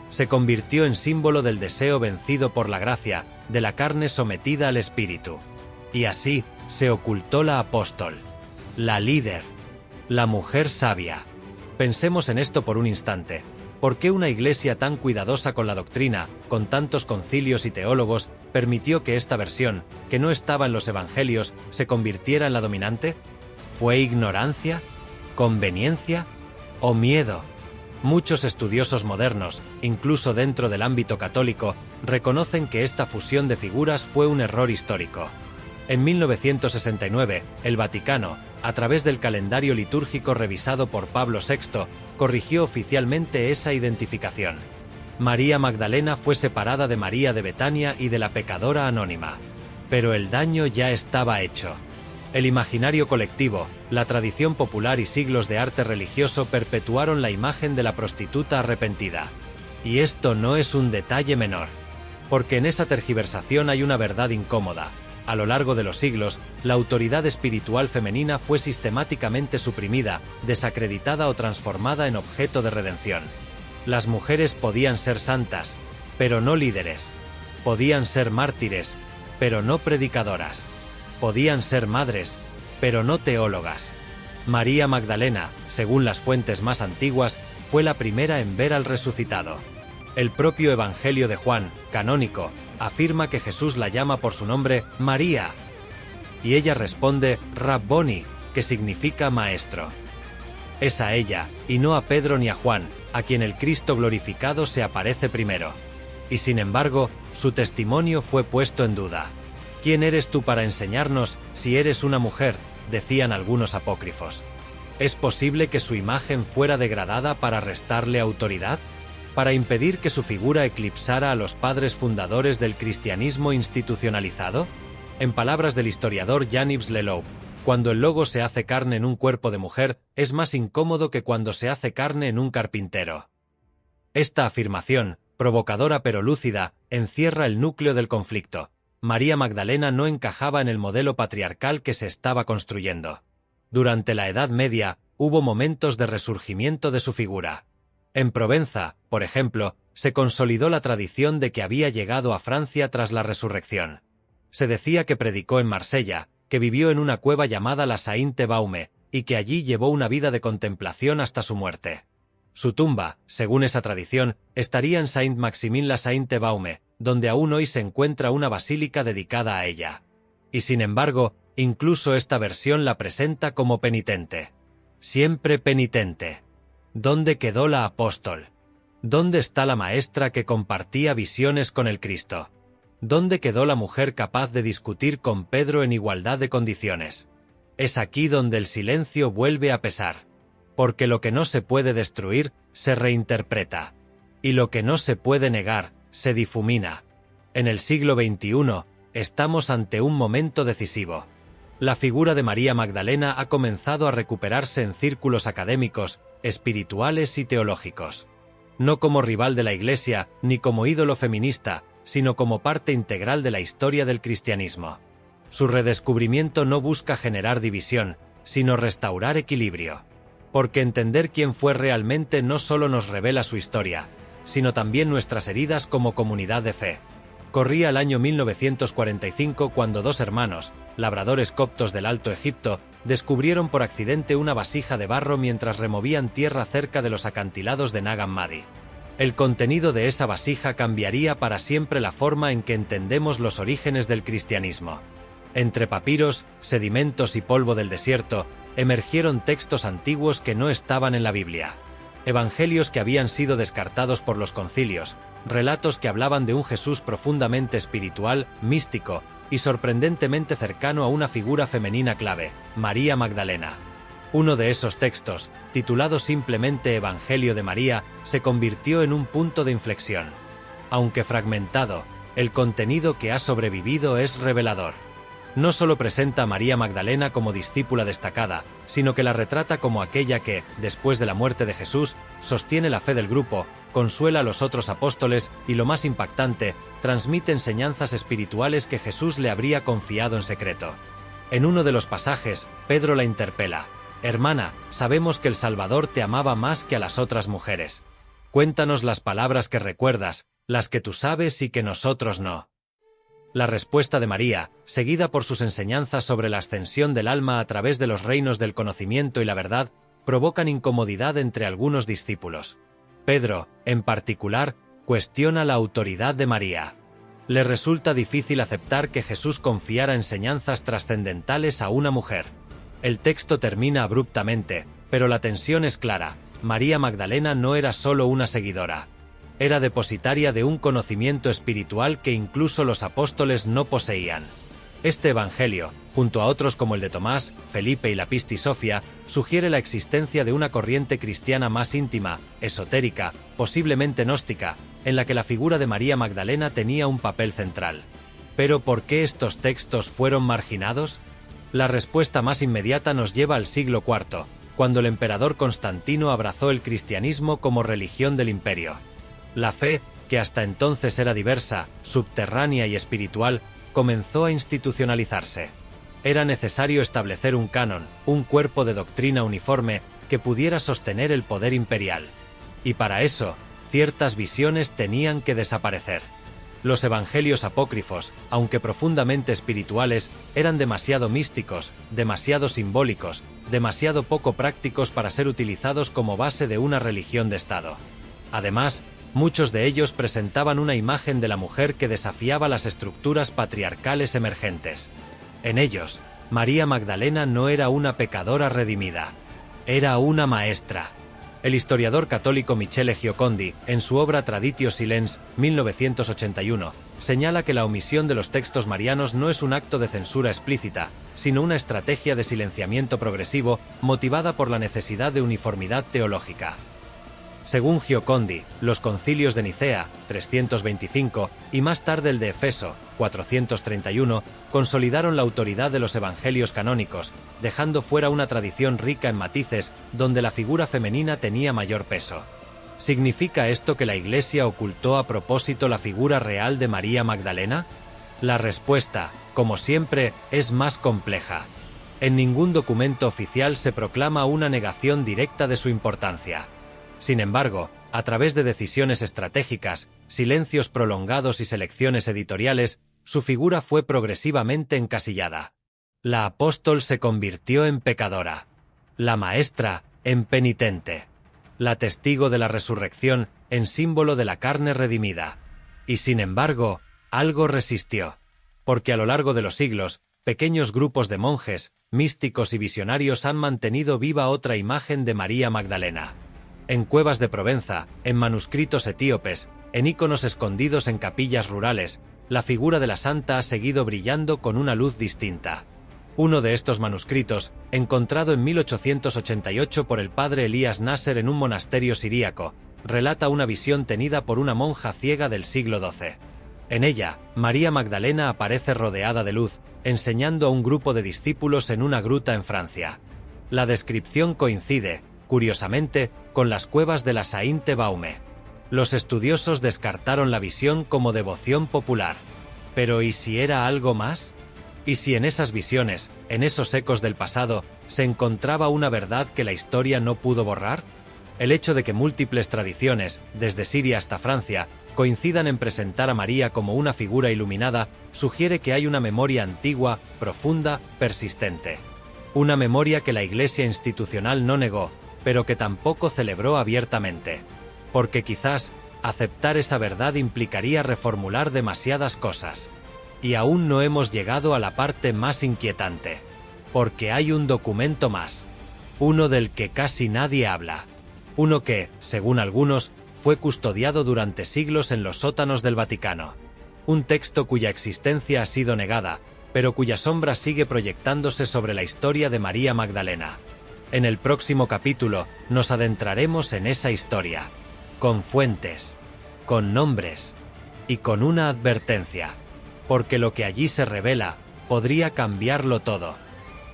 Se convirtió en símbolo del deseo vencido por la gracia, de la carne sometida al espíritu. Y así, se ocultó la apóstol, la líder, la mujer sabia. Pensemos en esto por un instante. ¿Por qué una iglesia tan cuidadosa con la doctrina, con tantos concilios y teólogos, permitió que esta versión, que no estaba en los evangelios, se convirtiera en la dominante? ¿Fue ignorancia? ¿Conveniencia? ¿O miedo? Muchos estudiosos modernos, incluso dentro del ámbito católico, reconocen que esta fusión de figuras fue un error histórico. En 1969, el Vaticano, a través del calendario litúrgico revisado por Pablo VI, corrigió oficialmente esa identificación. María Magdalena fue separada de María de Betania y de la pecadora anónima. Pero el daño ya estaba hecho. El imaginario colectivo, la tradición popular y siglos de arte religioso perpetuaron la imagen de la prostituta arrepentida. Y esto no es un detalle menor. Porque en esa tergiversación hay una verdad incómoda. A lo largo de los siglos, la autoridad espiritual femenina fue sistemáticamente suprimida, desacreditada o transformada en objeto de redención. Las mujeres podían ser santas, pero no líderes. Podían ser mártires, pero no predicadoras. Podían ser madres, pero no teólogas. María Magdalena, según las fuentes más antiguas, fue la primera en ver al resucitado. El propio Evangelio de Juan, canónico, afirma que Jesús la llama por su nombre María. Y ella responde Rabboni, que significa maestro. Es a ella, y no a Pedro ni a Juan, a quien el Cristo glorificado se aparece primero. Y sin embargo, su testimonio fue puesto en duda. ¿Quién eres tú para enseñarnos si eres una mujer?, decían algunos apócrifos. ¿Es posible que su imagen fuera degradada para restarle autoridad? ¿Para impedir que su figura eclipsara a los padres fundadores del cristianismo institucionalizado? En palabras del historiador Jan-Yves Leloup, cuando el logo se hace carne en un cuerpo de mujer, es más incómodo que cuando se hace carne en un carpintero. Esta afirmación, provocadora pero lúcida, encierra el núcleo del conflicto. María Magdalena no encajaba en el modelo patriarcal que se estaba construyendo. Durante la Edad Media, hubo momentos de resurgimiento de su figura. En Provenza, por ejemplo, se consolidó la tradición de que había llegado a Francia tras la resurrección. Se decía que predicó en Marsella, que vivió en una cueva llamada la Sainte Baume, y que allí llevó una vida de contemplación hasta su muerte. Su tumba, según esa tradición, estaría en Saint-Maximin-la-Sainte-Baume, donde aún hoy se encuentra una basílica dedicada a ella. Y sin embargo, incluso esta versión la presenta como penitente. Siempre penitente. ¿Dónde quedó la apóstol? ¿Dónde está la maestra que compartía visiones con el Cristo? ¿Dónde quedó la mujer capaz de discutir con Pedro en igualdad de condiciones? Es aquí donde el silencio vuelve a pesar. Porque lo que no se puede destruir, se reinterpreta. Y lo que no se puede negar, se difumina. En el siglo XXI, estamos ante un momento decisivo. La figura de María Magdalena ha comenzado a recuperarse en círculos académicos, espirituales y teológicos. No como rival de la Iglesia, ni como ídolo feminista, sino como parte integral de la historia del cristianismo. Su redescubrimiento no busca generar división, sino restaurar equilibrio. Porque entender quién fue realmente no solo nos revela su historia, sino también nuestras heridas como comunidad de fe. Corría el año 1945 cuando dos hermanos, labradores coptos del Alto Egipto, descubrieron por accidente una vasija de barro mientras removían tierra cerca de los acantilados de Nag Hammadi. El contenido de esa vasija cambiaría para siempre la forma en que entendemos los orígenes del cristianismo. Entre papiros, sedimentos y polvo del desierto, emergieron textos antiguos que no estaban en la Biblia. Evangelios que habían sido descartados por los concilios, relatos que hablaban de un Jesús profundamente espiritual, místico y sorprendentemente cercano a una figura femenina clave, María Magdalena. Uno de esos textos, titulado simplemente Evangelio de María, se convirtió en un punto de inflexión. Aunque fragmentado, el contenido que ha sobrevivido es revelador. No solo presenta a María Magdalena como discípula destacada, sino que la retrata como aquella que, después de la muerte de Jesús, sostiene la fe del grupo, consuela a los otros apóstoles y, lo más impactante, transmite enseñanzas espirituales que Jesús le habría confiado en secreto. En uno de los pasajes, Pedro la interpela: «Hermana, sabemos que el Salvador te amaba más que a las otras mujeres. Cuéntanos las palabras que recuerdas, las que tú sabes y que nosotros no». La respuesta de María, seguida por sus enseñanzas sobre la ascensión del alma a través de los reinos del conocimiento y la verdad, provocan incomodidad entre algunos discípulos. Pedro, en particular, cuestiona la autoridad de María. Le resulta difícil aceptar que Jesús confiara enseñanzas trascendentales a una mujer. El texto termina abruptamente, pero la tensión es clara. María Magdalena no era solo una seguidora. Era depositaria de un conocimiento espiritual que incluso los apóstoles no poseían. Este evangelio, junto a otros como el de Tomás, Felipe y la Pistisofia, sugiere la existencia de una corriente cristiana más íntima, esotérica, posiblemente gnóstica, en la que la figura de María Magdalena tenía un papel central. ¿Pero por qué estos textos fueron marginados? La respuesta más inmediata nos lleva al siglo IV, cuando el emperador Constantino abrazó el cristianismo como religión del imperio. La fe, que hasta entonces era diversa, subterránea y espiritual, comenzó a institucionalizarse. Era necesario establecer un canon, un cuerpo de doctrina uniforme que pudiera sostener el poder imperial. Y para eso, ciertas visiones tenían que desaparecer. Los evangelios apócrifos, aunque profundamente espirituales, eran demasiado místicos, demasiado simbólicos, demasiado poco prácticos para ser utilizados como base de una religión de Estado. Además, muchos de ellos presentaban una imagen de la mujer que desafiaba las estructuras patriarcales emergentes. En ellos, María Magdalena no era una pecadora redimida, era una maestra. El historiador católico Michele Giocondi, en su obra Traditio Silens, 1981, señala que la omisión de los textos marianos no es un acto de censura explícita, sino una estrategia de silenciamiento progresivo motivada por la necesidad de uniformidad teológica. Según Giocondi, los concilios de Nicea, 325, y más tarde el de Efeso, 431, consolidaron la autoridad de los evangelios canónicos, dejando fuera una tradición rica en matices donde la figura femenina tenía mayor peso. ¿Significa esto que la Iglesia ocultó a propósito la figura real de María Magdalena? La respuesta, como siempre, es más compleja. En ningún documento oficial se proclama una negación directa de su importancia. Sin embargo, a través de decisiones estratégicas, silencios prolongados y selecciones editoriales, su figura fue progresivamente encasillada. La apóstol se convirtió en pecadora. La maestra, en penitente. La testigo de la resurrección, en símbolo de la carne redimida. Y sin embargo, algo resistió. Porque a lo largo de los siglos, pequeños grupos de monjes, místicos y visionarios han mantenido viva otra imagen de María Magdalena. En cuevas de Provenza, en manuscritos etíopes, en íconos escondidos en capillas rurales, la figura de la santa ha seguido brillando con una luz distinta. Uno de estos manuscritos, encontrado en 1888 por el padre Elías Nasser en un monasterio siríaco, relata una visión tenida por una monja ciega del siglo XII. En ella, María Magdalena aparece rodeada de luz, enseñando a un grupo de discípulos en una gruta en Francia. La descripción coincide, curiosamente, con las cuevas de la Sainte-Baume. Los estudiosos descartaron la visión como devoción popular. Pero ¿y si era algo más? ¿Y si en esas visiones, en esos ecos del pasado, se encontraba una verdad que la historia no pudo borrar? El hecho de que múltiples tradiciones, desde Siria hasta Francia, coincidan en presentar a María como una figura iluminada, sugiere que hay una memoria antigua, profunda, persistente. Una memoria que la Iglesia institucional no negó, pero que tampoco celebró abiertamente. Porque quizás, aceptar esa verdad implicaría reformular demasiadas cosas. Y aún no hemos llegado a la parte más inquietante. Porque hay un documento más. Uno del que casi nadie habla. Uno que, según algunos, fue custodiado durante siglos en los sótanos del Vaticano. Un texto cuya existencia ha sido negada, pero cuya sombra sigue proyectándose sobre la historia de María Magdalena. En el próximo capítulo nos adentraremos en esa historia, con fuentes, con nombres y con una advertencia, porque lo que allí se revela podría cambiarlo todo.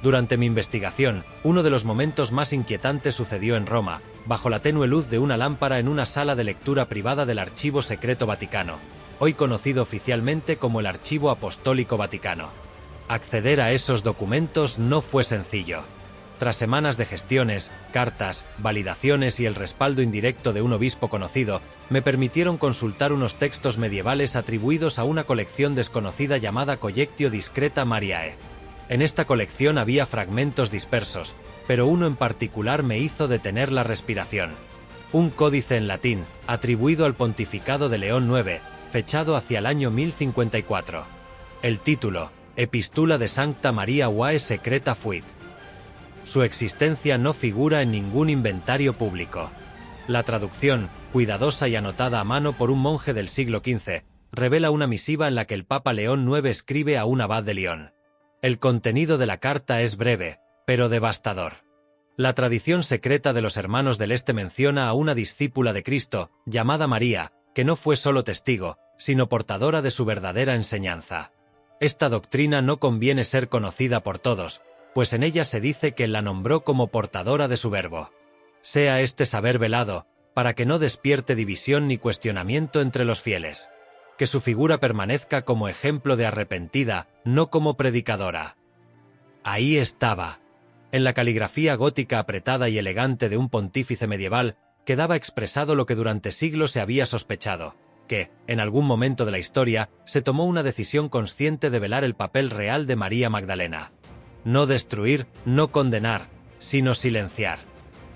Durante mi investigación, uno de los momentos más inquietantes sucedió en Roma, bajo la tenue luz de una lámpara en una sala de lectura privada del Archivo Secreto Vaticano, hoy conocido oficialmente como el Archivo Apostólico Vaticano. Acceder a esos documentos no fue sencillo. Tras semanas de gestiones, cartas, validaciones y el respaldo indirecto de un obispo conocido, me permitieron consultar unos textos medievales atribuidos a una colección desconocida llamada Collectio Discreta Mariae. En esta colección había fragmentos dispersos, pero uno en particular me hizo detener la respiración. Un códice en latín, atribuido al pontificado de León IX, fechado hacia el año 1054. El título, Epistula de Sancta Maria Vae Secreta Fuit. Su existencia no figura en ningún inventario público. La traducción, cuidadosa y anotada a mano por un monje del siglo XV, revela una misiva en la que el Papa León IX escribe a un abad de Lyon. El contenido de la carta es breve, pero devastador. La tradición secreta de los Hermanos del Este menciona a una discípula de Cristo, llamada María, que no fue solo testigo, sino portadora de su verdadera enseñanza. Esta doctrina no conviene ser conocida por todos, pues en ella se dice que la nombró como portadora de su verbo. Sea este saber velado, para que no despierte división ni cuestionamiento entre los fieles. Que su figura permanezca como ejemplo de arrepentida, no como predicadora. Ahí estaba. En la caligrafía gótica apretada y elegante de un pontífice medieval, quedaba expresado lo que durante siglos se había sospechado, que, en algún momento de la historia, se tomó una decisión consciente de velar el papel real de María Magdalena. No destruir, no condenar, sino silenciar.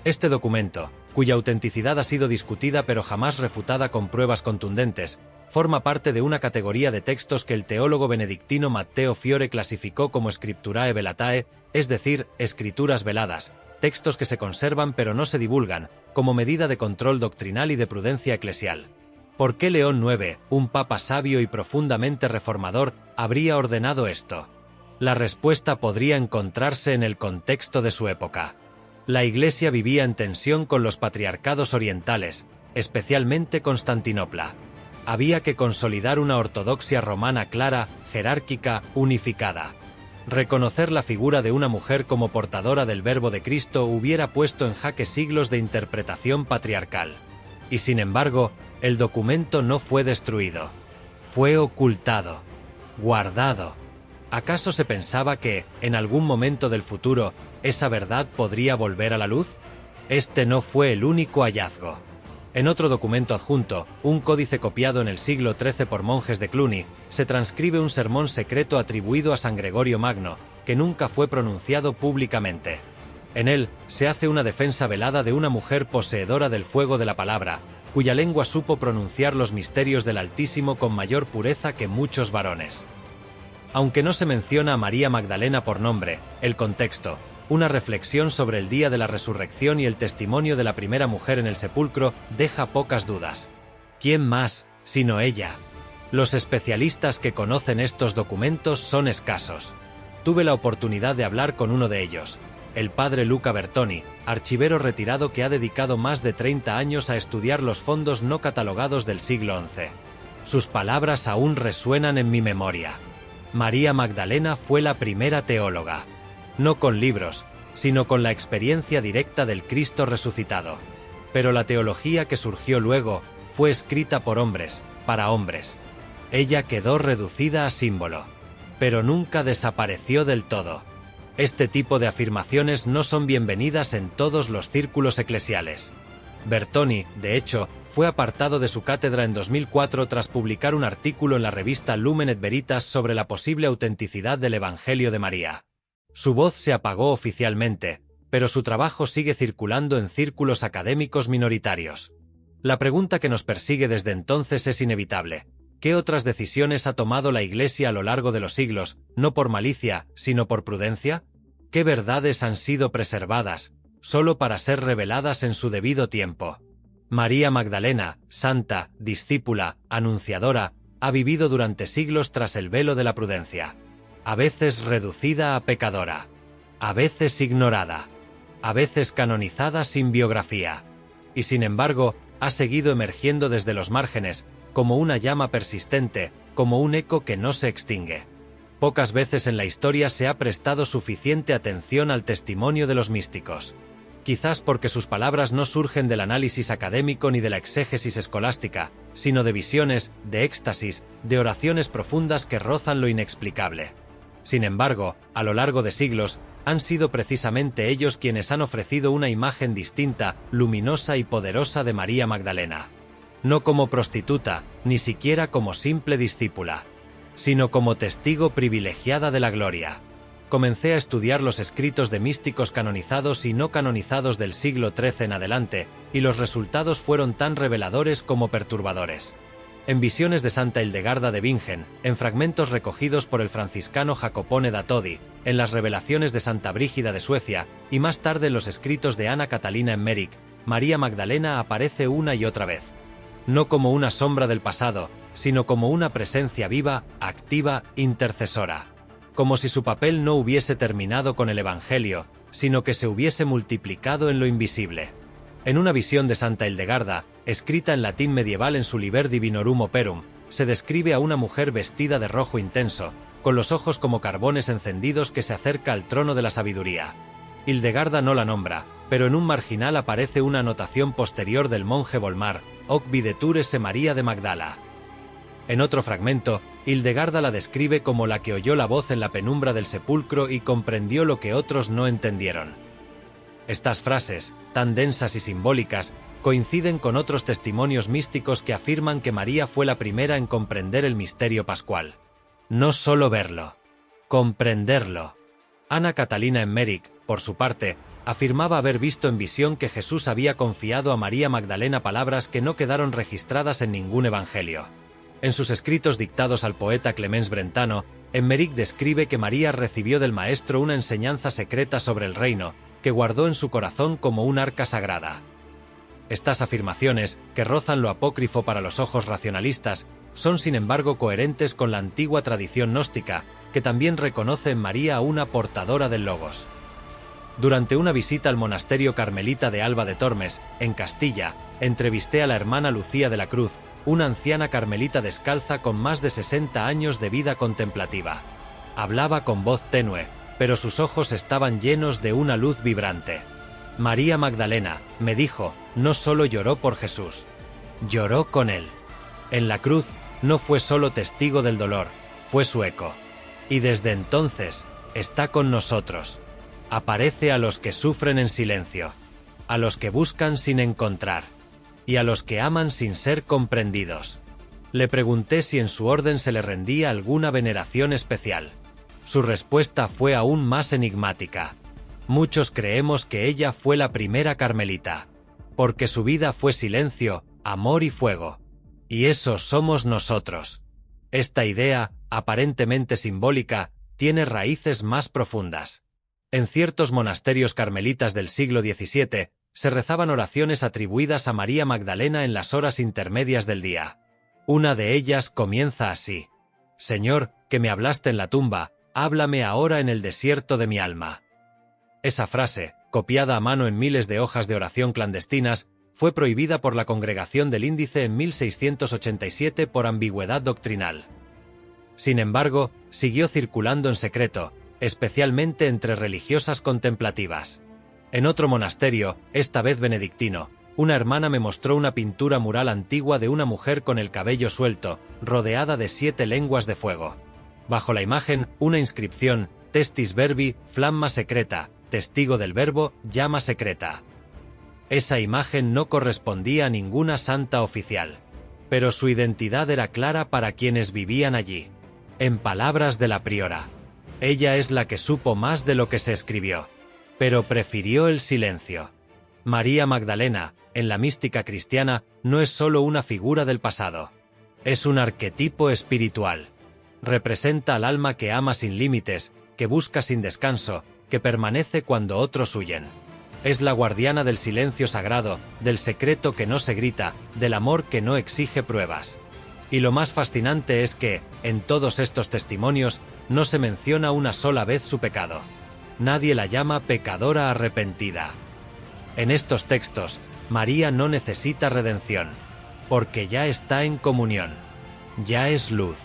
Este documento, cuya autenticidad ha sido discutida pero jamás refutada con pruebas contundentes, forma parte de una categoría de textos que el teólogo benedictino Matteo Fiore clasificó como Scripturae Velatae, es decir, escrituras veladas, textos que se conservan pero no se divulgan, como medida de control doctrinal y de prudencia eclesial. ¿Por qué León IX, un papa sabio y profundamente reformador, habría ordenado esto? La respuesta podría encontrarse en el contexto de su época. La Iglesia vivía en tensión con los patriarcados orientales, especialmente Constantinopla. Había que consolidar una ortodoxia romana clara, jerárquica, unificada. Reconocer la figura de una mujer como portadora del verbo de Cristo hubiera puesto en jaque siglos de interpretación patriarcal. Y sin embargo, el documento no fue destruido. Fue ocultado, guardado. ¿Acaso se pensaba que, en algún momento del futuro, esa verdad podría volver a la luz? Este no fue el único hallazgo. En otro documento adjunto, un códice copiado en el siglo XIII por monjes de Cluny, se transcribe un sermón secreto atribuido a San Gregorio Magno, que nunca fue pronunciado públicamente. En él, se hace una defensa velada de una mujer poseedora del fuego de la palabra, cuya lengua supo pronunciar los misterios del Altísimo con mayor pureza que muchos varones. Aunque no se menciona a María Magdalena por nombre, el contexto, una reflexión sobre el día de la resurrección y el testimonio de la primera mujer en el sepulcro, deja pocas dudas. ¿Quién más, sino ella? Los especialistas que conocen estos documentos son escasos. Tuve la oportunidad de hablar con uno de ellos, el padre Luca Bertoni, archivero retirado que ha dedicado más de 30 años a estudiar los fondos no catalogados del siglo XI. Sus palabras aún resuenan en mi memoria. María Magdalena fue la primera teóloga. No con libros, sino con la experiencia directa del Cristo resucitado. Pero la teología que surgió luego fue escrita por hombres, para hombres. Ella quedó reducida a símbolo, pero nunca desapareció del todo. Este tipo de afirmaciones no son bienvenidas en todos los círculos eclesiales. Bertoni, de hecho, fue apartado de su cátedra en 2004 tras publicar un artículo en la revista Lumen et Veritas sobre la posible autenticidad del Evangelio de María. Su voz se apagó oficialmente, pero su trabajo sigue circulando en círculos académicos minoritarios. La pregunta que nos persigue desde entonces es inevitable. ¿Qué otras decisiones ha tomado la Iglesia a lo largo de los siglos, no por malicia, sino por prudencia? ¿Qué verdades han sido preservadas, solo para ser reveladas en su debido tiempo? María Magdalena, santa, discípula, anunciadora, ha vivido durante siglos tras el velo de la prudencia. A veces reducida a pecadora, a veces ignorada, a veces canonizada sin biografía. Y sin embargo, ha seguido emergiendo desde los márgenes, como una llama persistente, como un eco que no se extingue. Pocas veces en la historia se ha prestado suficiente atención al testimonio de los místicos. Quizás porque sus palabras no surgen del análisis académico ni de la exégesis escolástica, sino de visiones, de éxtasis, de oraciones profundas que rozan lo inexplicable. Sin embargo, a lo largo de siglos, han sido precisamente ellos quienes han ofrecido una imagen distinta, luminosa y poderosa de María Magdalena. No como prostituta, ni siquiera como simple discípula, sino como testigo privilegiada de la gloria. Comencé a estudiar los escritos de místicos canonizados y no canonizados del siglo XIII en adelante, y los resultados fueron tan reveladores como perturbadores. En visiones de Santa Hildegarda de Bingen, en fragmentos recogidos por el franciscano Jacopone da Todi, en las revelaciones de Santa Brígida de Suecia, y más tarde en los escritos de Ana Catalina Emmerich, María Magdalena aparece una y otra vez. No como una sombra del pasado, sino como una presencia viva, activa, intercesora. Como si su papel no hubiese terminado con el Evangelio, sino que se hubiese multiplicado en lo invisible. En una visión de Santa Hildegarda, escrita en latín medieval en su Liber Divinorum Operum, se describe a una mujer vestida de rojo intenso, con los ojos como carbones encendidos que se acerca al trono de la sabiduría. Hildegarda no la nombra, pero en un marginal aparece una anotación posterior del monje Volmar, Hoc videturese María de Magdala. En otro fragmento, Hildegarda la describe como la que oyó la voz en la penumbra del sepulcro y comprendió lo que otros no entendieron. Estas frases, tan densas y simbólicas, coinciden con otros testimonios místicos que afirman que María fue la primera en comprender el misterio pascual. No solo verlo, comprenderlo. Ana Catalina Emmerich, por su parte, afirmaba haber visto en visión que Jesús había confiado a María Magdalena palabras que no quedaron registradas en ningún evangelio. En sus escritos dictados al poeta Clemens Brentano, Emmerich describe que María recibió del Maestro una enseñanza secreta sobre el reino, que guardó en su corazón como un arca sagrada. Estas afirmaciones, que rozan lo apócrifo para los ojos racionalistas, son sin embargo coherentes con la antigua tradición gnóstica, que también reconoce en María a una portadora del Logos. Durante una visita al monasterio carmelita de Alba de Tormes, en Castilla, entrevisté a la hermana Lucía de la Cruz, una anciana carmelita descalza con más de 60 años de vida contemplativa. Hablaba con voz tenue, pero sus ojos estaban llenos de una luz vibrante. María Magdalena, me dijo, no solo lloró por Jesús, lloró con él. En la cruz, no fue solo testigo del dolor, fue su eco. Y desde entonces, está con nosotros. Aparece a los que sufren en silencio, a los que buscan sin encontrar, y a los que aman sin ser comprendidos. Le pregunté si en su orden se le rendía alguna veneración especial. Su respuesta fue aún más enigmática. Muchos creemos que ella fue la primera carmelita, porque su vida fue silencio, amor y fuego. Y esos somos nosotros. Esta idea, aparentemente simbólica, tiene raíces más profundas. En ciertos monasterios carmelitas del siglo XVII, se rezaban oraciones atribuidas a María Magdalena en las horas intermedias del día. Una de ellas comienza así: Señor, que me hablaste en la tumba, háblame ahora en el desierto de mi alma. Esa frase, copiada a mano en miles de hojas de oración clandestinas, fue prohibida por la Congregación del Índice en 1687 por ambigüedad doctrinal. Sin embargo, siguió circulando en secreto, especialmente entre religiosas contemplativas. En otro monasterio, esta vez benedictino, una hermana me mostró una pintura mural antigua de una mujer con el cabello suelto, rodeada de 7 lenguas de fuego. Bajo la imagen, una inscripción, Testis Verbi, Flamma Secreta, testigo del verbo, llama secreta. Esa imagen no correspondía a ninguna santa oficial, pero su identidad era clara para quienes vivían allí. En palabras de la priora, ella es la que supo más de lo que se escribió, pero prefirió el silencio. María Magdalena, en la mística cristiana, no es solo una figura del pasado, es un arquetipo espiritual. Representa al alma que ama sin límites, que busca sin descanso, que permanece cuando otros huyen. Es la guardiana del silencio sagrado, del secreto que no se grita, del amor que no exige pruebas. Y lo más fascinante es que, en todos estos testimonios, no se menciona una sola vez su pecado. Nadie la llama pecadora arrepentida. En estos textos, María no necesita redención, porque ya está en comunión, ya es luz.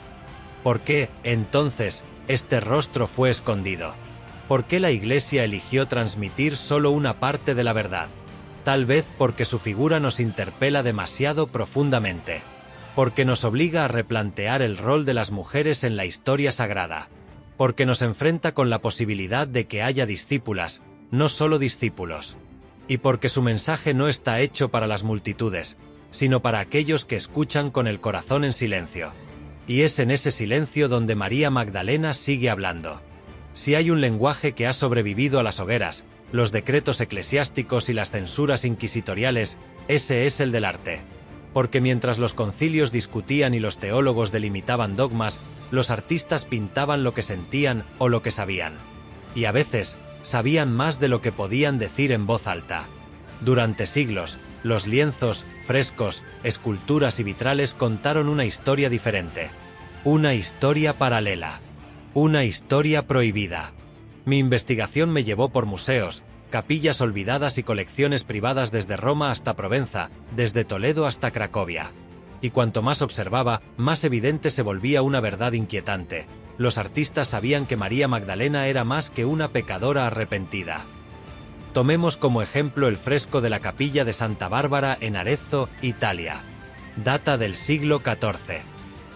¿Por qué, entonces, este rostro fue escondido? ¿Por qué la Iglesia eligió transmitir solo una parte de la verdad? Tal vez porque su figura nos interpela demasiado profundamente, porque nos obliga a replantear el rol de las mujeres en la historia sagrada, porque nos enfrenta con la posibilidad de que haya discípulas, no solo discípulos, y porque su mensaje no está hecho para las multitudes, sino para aquellos que escuchan con el corazón en silencio. Y es en ese silencio donde María Magdalena sigue hablando. Si hay un lenguaje que ha sobrevivido a las hogueras, los decretos eclesiásticos y las censuras inquisitoriales, ese es el del arte. Porque mientras los concilios discutían y los teólogos delimitaban dogmas, los artistas pintaban lo que sentían o lo que sabían. Y a veces, sabían más de lo que podían decir en voz alta. Durante siglos, los lienzos, frescos, esculturas y vitrales contaron una historia diferente. Una historia paralela. Una historia prohibida. Mi investigación me llevó por museos, capillas olvidadas y colecciones privadas desde Roma hasta Provenza, desde Toledo hasta Cracovia. Y cuanto más observaba, más evidente se volvía una verdad inquietante. Los artistas sabían que María Magdalena era más que una pecadora arrepentida. Tomemos como ejemplo el fresco de la capilla de Santa Bárbara en Arezzo, Italia. Data del siglo XIV.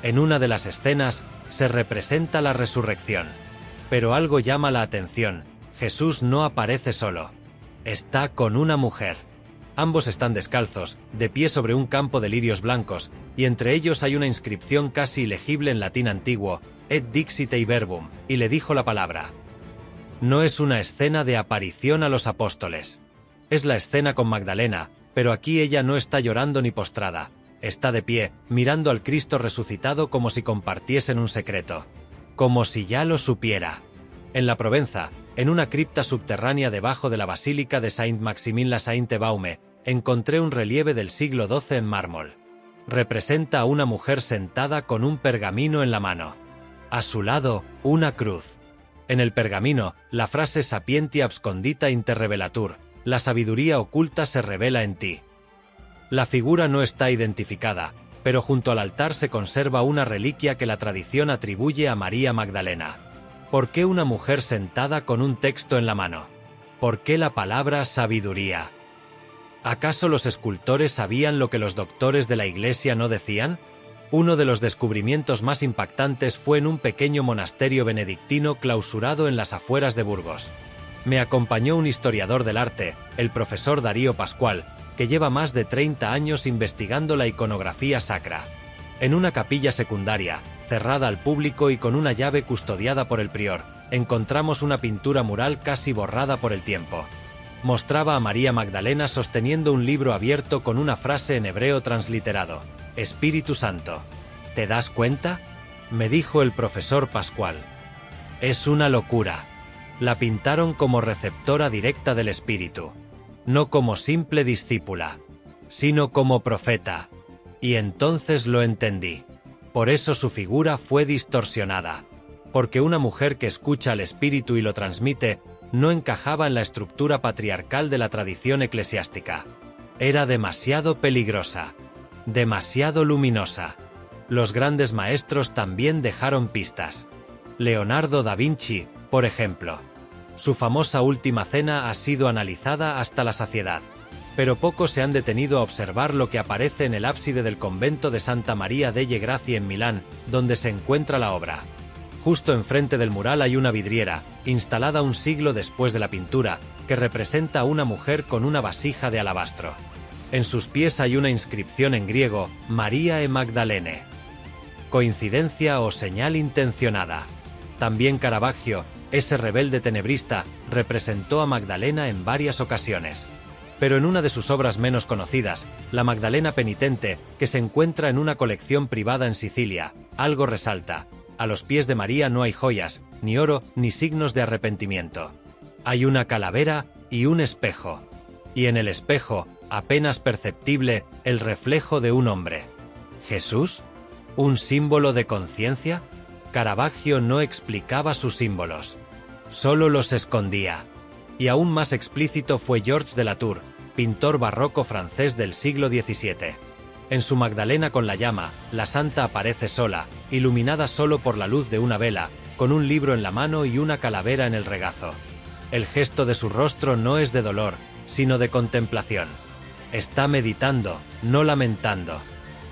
En una de las escenas se representa la resurrección. Pero algo llama la atención: Jesús no aparece solo. Está con una mujer. Ambos están descalzos, de pie sobre un campo de lirios blancos, y entre ellos hay una inscripción casi ilegible en latín antiguo: Et dixitei verbum, y le dijo la palabra. No es una escena de aparición a los apóstoles. Es la escena con Magdalena, pero aquí ella no está llorando ni postrada. Está de pie, mirando al Cristo resucitado como si compartiesen un secreto. Como si ya lo supiera. En la Provenza, en una cripta subterránea debajo de la Basílica de Saint-Maximin-la-Sainte-Baume, encontré un relieve del siglo XII en mármol. Representa a una mujer sentada con un pergamino en la mano. A su lado, una cruz. En el pergamino, la frase Sapientia abscondita inter revelatur, la sabiduría oculta se revela en ti. La figura no está identificada, pero junto al altar se conserva una reliquia que la tradición atribuye a María Magdalena. ¿Por qué una mujer sentada con un texto en la mano? ¿Por qué la palabra sabiduría? ¿Acaso los escultores sabían lo que los doctores de la Iglesia no decían? Uno de los descubrimientos más impactantes fue en un pequeño monasterio benedictino clausurado en las afueras de Burgos. Me acompañó un historiador del arte, el profesor Darío Pascual, que lleva más de 30 años investigando la iconografía sacra. En una capilla secundaria, cerrada al público y con una llave custodiada por el prior, encontramos una pintura mural casi borrada por el tiempo. Mostraba a María Magdalena sosteniendo un libro abierto con una frase en hebreo transliterado: Espíritu Santo. ¿Te das cuenta?, me dijo el profesor Pascual. Es una locura. La pintaron como receptora directa del Espíritu. No como simple discípula, sino como profeta. Y entonces lo entendí. Por eso su figura fue distorsionada. Porque una mujer que escucha al Espíritu y lo transmite no encajaba en la estructura patriarcal de la tradición eclesiástica. Era demasiado peligrosa. Demasiado luminosa. Los grandes maestros también dejaron pistas. Leonardo da Vinci, por ejemplo. Su famosa Última Cena ha sido analizada hasta la saciedad, pero pocos se han detenido a observar lo que aparece en el ábside del convento de Santa María delle Grazie en Milán, donde se encuentra la obra. Justo enfrente del mural hay una vidriera, instalada un siglo después de la pintura, que representa a una mujer con una vasija de alabastro. En sus pies hay una inscripción en griego: María e Magdalene. ¿Coincidencia o señal intencionada? También Caravaggio, ese rebelde tenebrista, representó a Magdalena en varias ocasiones. Pero en una de sus obras menos conocidas, La Magdalena Penitente, que se encuentra en una colección privada en Sicilia, algo resalta: a los pies de María no hay joyas, ni oro, ni signos de arrepentimiento. Hay una calavera y un espejo. Y en el espejo, apenas perceptible, el reflejo de un hombre. ¿Jesús? ¿Un símbolo de conciencia? Caravaggio no explicaba sus símbolos. Solo los escondía. Y aún más explícito fue Georges de Latour, pintor barroco francés del siglo XVII. En su Magdalena con la llama, la santa aparece sola, iluminada solo por la luz de una vela, con un libro en la mano y una calavera en el regazo. El gesto de su rostro no es de dolor, sino de contemplación. Está meditando, no lamentando,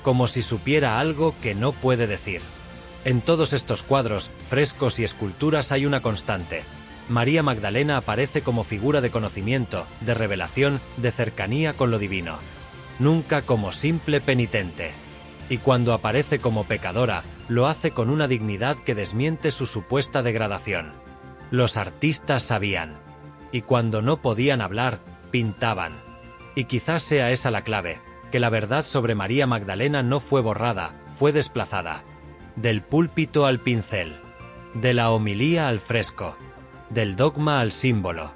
como si supiera algo que no puede decir. En todos estos cuadros, frescos y esculturas hay una constante. María Magdalena aparece como figura de conocimiento, de revelación, de cercanía con lo divino. Nunca como simple penitente. Y cuando aparece como pecadora, lo hace con una dignidad que desmiente su supuesta degradación. Los artistas sabían. Y cuando no podían hablar, pintaban. Y quizás sea esa la clave, que la verdad sobre María Magdalena no fue borrada, fue desplazada. Del púlpito al pincel. De la homilía al fresco. Del dogma al símbolo.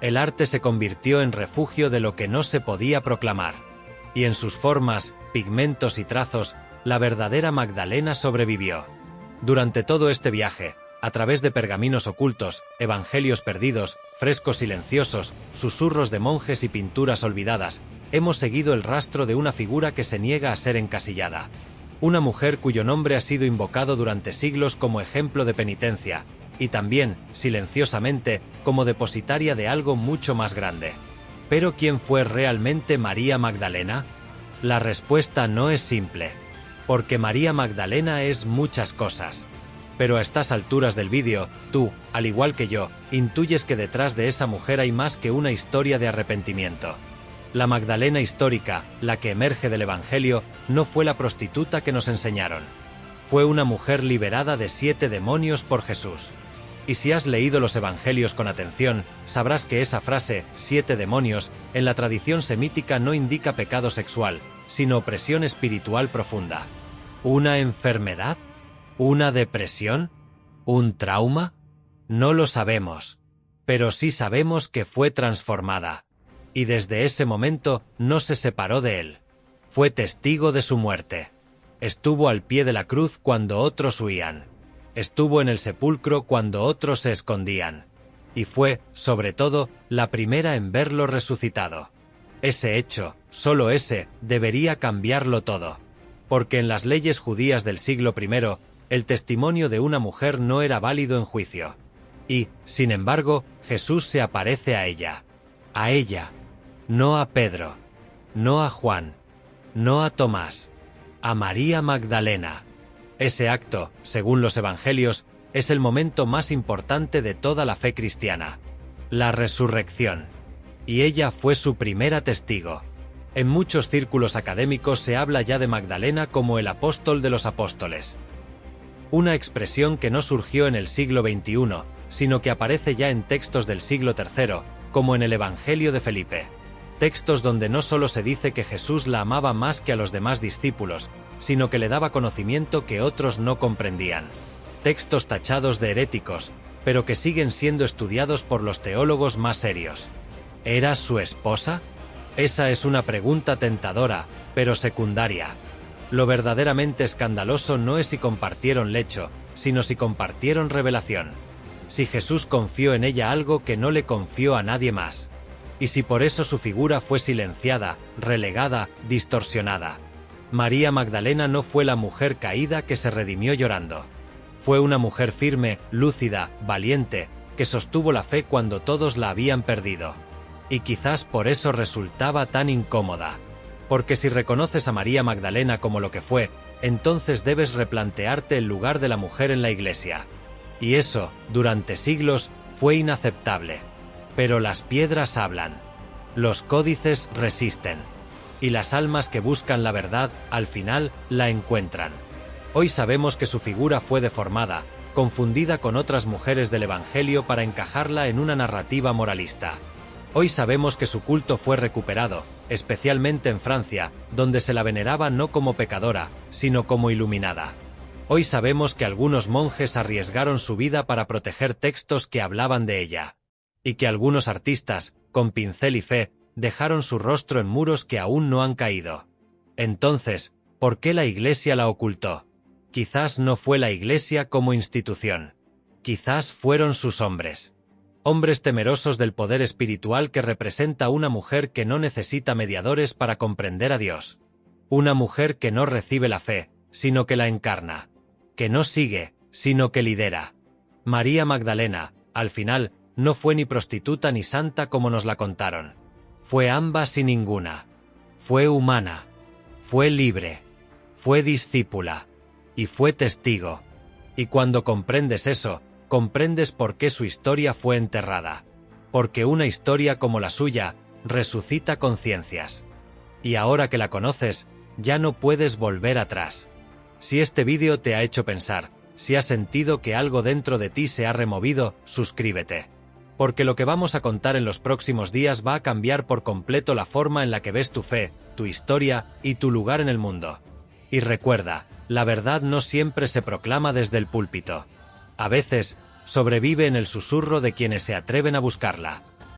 El arte se convirtió en refugio de lo que no se podía proclamar. Y en sus formas, pigmentos y trazos, la verdadera Magdalena sobrevivió. Durante todo este viaje, A través de pergaminos ocultos, evangelios perdidos, frescos silenciosos, susurros de monjes y pinturas olvidadas, hemos seguido el rastro de una figura que se niega a ser encasillada. Una mujer cuyo nombre ha sido invocado durante siglos como ejemplo de penitencia, y también, silenciosamente, como depositaria de algo mucho más grande. ¿Pero quién fue realmente María Magdalena? La respuesta no es simple, porque María Magdalena es muchas cosas. Pero a estas alturas del vídeo, tú, al igual que yo, intuyes que detrás de esa mujer hay más que una historia de arrepentimiento. La Magdalena histórica, la que emerge del Evangelio, no fue la prostituta que nos enseñaron. Fue una mujer liberada de 7 demonios por Jesús. Y si has leído los Evangelios con atención, sabrás que esa frase, 7 demonios, en la tradición semítica no indica pecado sexual, sino opresión espiritual profunda. ¿Una enfermedad? ¿Una depresión? ¿Un trauma? No lo sabemos. Pero sí sabemos que fue transformada. Y desde ese momento no se separó de él. Fue testigo de su muerte. Estuvo al pie de la cruz cuando otros huían. Estuvo en el sepulcro cuando otros se escondían. Y fue, sobre todo, la primera en verlo resucitado. Ese hecho, solo ese, debería cambiarlo todo. Porque en las leyes judías del siglo I, el testimonio de una mujer no era válido en juicio. Y, sin embargo, Jesús se aparece a ella. A ella. No a Pedro. No a Juan. No a Tomás. A María Magdalena. Ese acto, según los Evangelios, es el momento más importante de toda la fe cristiana. La resurrección. Y ella fue su primera testigo. En muchos círculos académicos se habla ya de Magdalena como el apóstol de los apóstoles. Una expresión que no surgió en el siglo XXI, sino que aparece ya en textos del siglo III, como en el Evangelio de Felipe. Textos donde no solo se dice que Jesús la amaba más que a los demás discípulos, sino que le daba conocimiento que otros no comprendían. Textos tachados de heréticos, pero que siguen siendo estudiados por los teólogos más serios. ¿Era su esposa? Esa es una pregunta tentadora, pero secundaria. Lo verdaderamente escandaloso no es si compartieron lecho, sino si compartieron revelación. Si Jesús confió en ella algo que no le confió a nadie más. Y si por eso su figura fue silenciada, relegada, distorsionada. María Magdalena no fue la mujer caída que se redimió llorando. Fue una mujer firme, lúcida, valiente, que sostuvo la fe cuando todos la habían perdido. Y quizás por eso resultaba tan incómoda. Porque si reconoces a María Magdalena como lo que fue, entonces debes replantearte el lugar de la mujer en la Iglesia. Y eso, durante siglos, fue inaceptable. Pero las piedras hablan. Los códices resisten. Y las almas que buscan la verdad, al final, la encuentran. Hoy sabemos que su figura fue deformada, confundida con otras mujeres del Evangelio para encajarla en una narrativa moralista. Hoy sabemos que su culto fue recuperado, especialmente en Francia, donde se la veneraba no como pecadora, sino como iluminada. Hoy sabemos que algunos monjes arriesgaron su vida para proteger textos que hablaban de ella. Y que algunos artistas, con pincel y fe, dejaron su rostro en muros que aún no han caído. Entonces, ¿por qué la Iglesia la ocultó? Quizás no fue la Iglesia como institución. Quizás fueron sus hombres. Hombres temerosos del poder espiritual que representa una mujer que no necesita mediadores para comprender a Dios. Una mujer que no recibe la fe, sino que la encarna. Que no sigue, sino que lidera. María Magdalena, al final, no fue ni prostituta ni santa como nos la contaron. Fue ambas y ninguna. Fue humana. Fue libre. Fue discípula. Y fue testigo. Y cuando comprendes eso, comprendes por qué su historia fue enterrada. Porque una historia como la suya resucita conciencias. Y ahora que la conoces, ya no puedes volver atrás. Si este vídeo te ha hecho pensar, si has sentido que algo dentro de ti se ha removido, suscríbete. Porque lo que vamos a contar en los próximos días va a cambiar por completo la forma en la que ves tu fe, tu historia y tu lugar en el mundo. Y recuerda, la verdad no siempre se proclama desde el púlpito. A veces, sobrevive en el susurro de quienes se atreven a buscarla.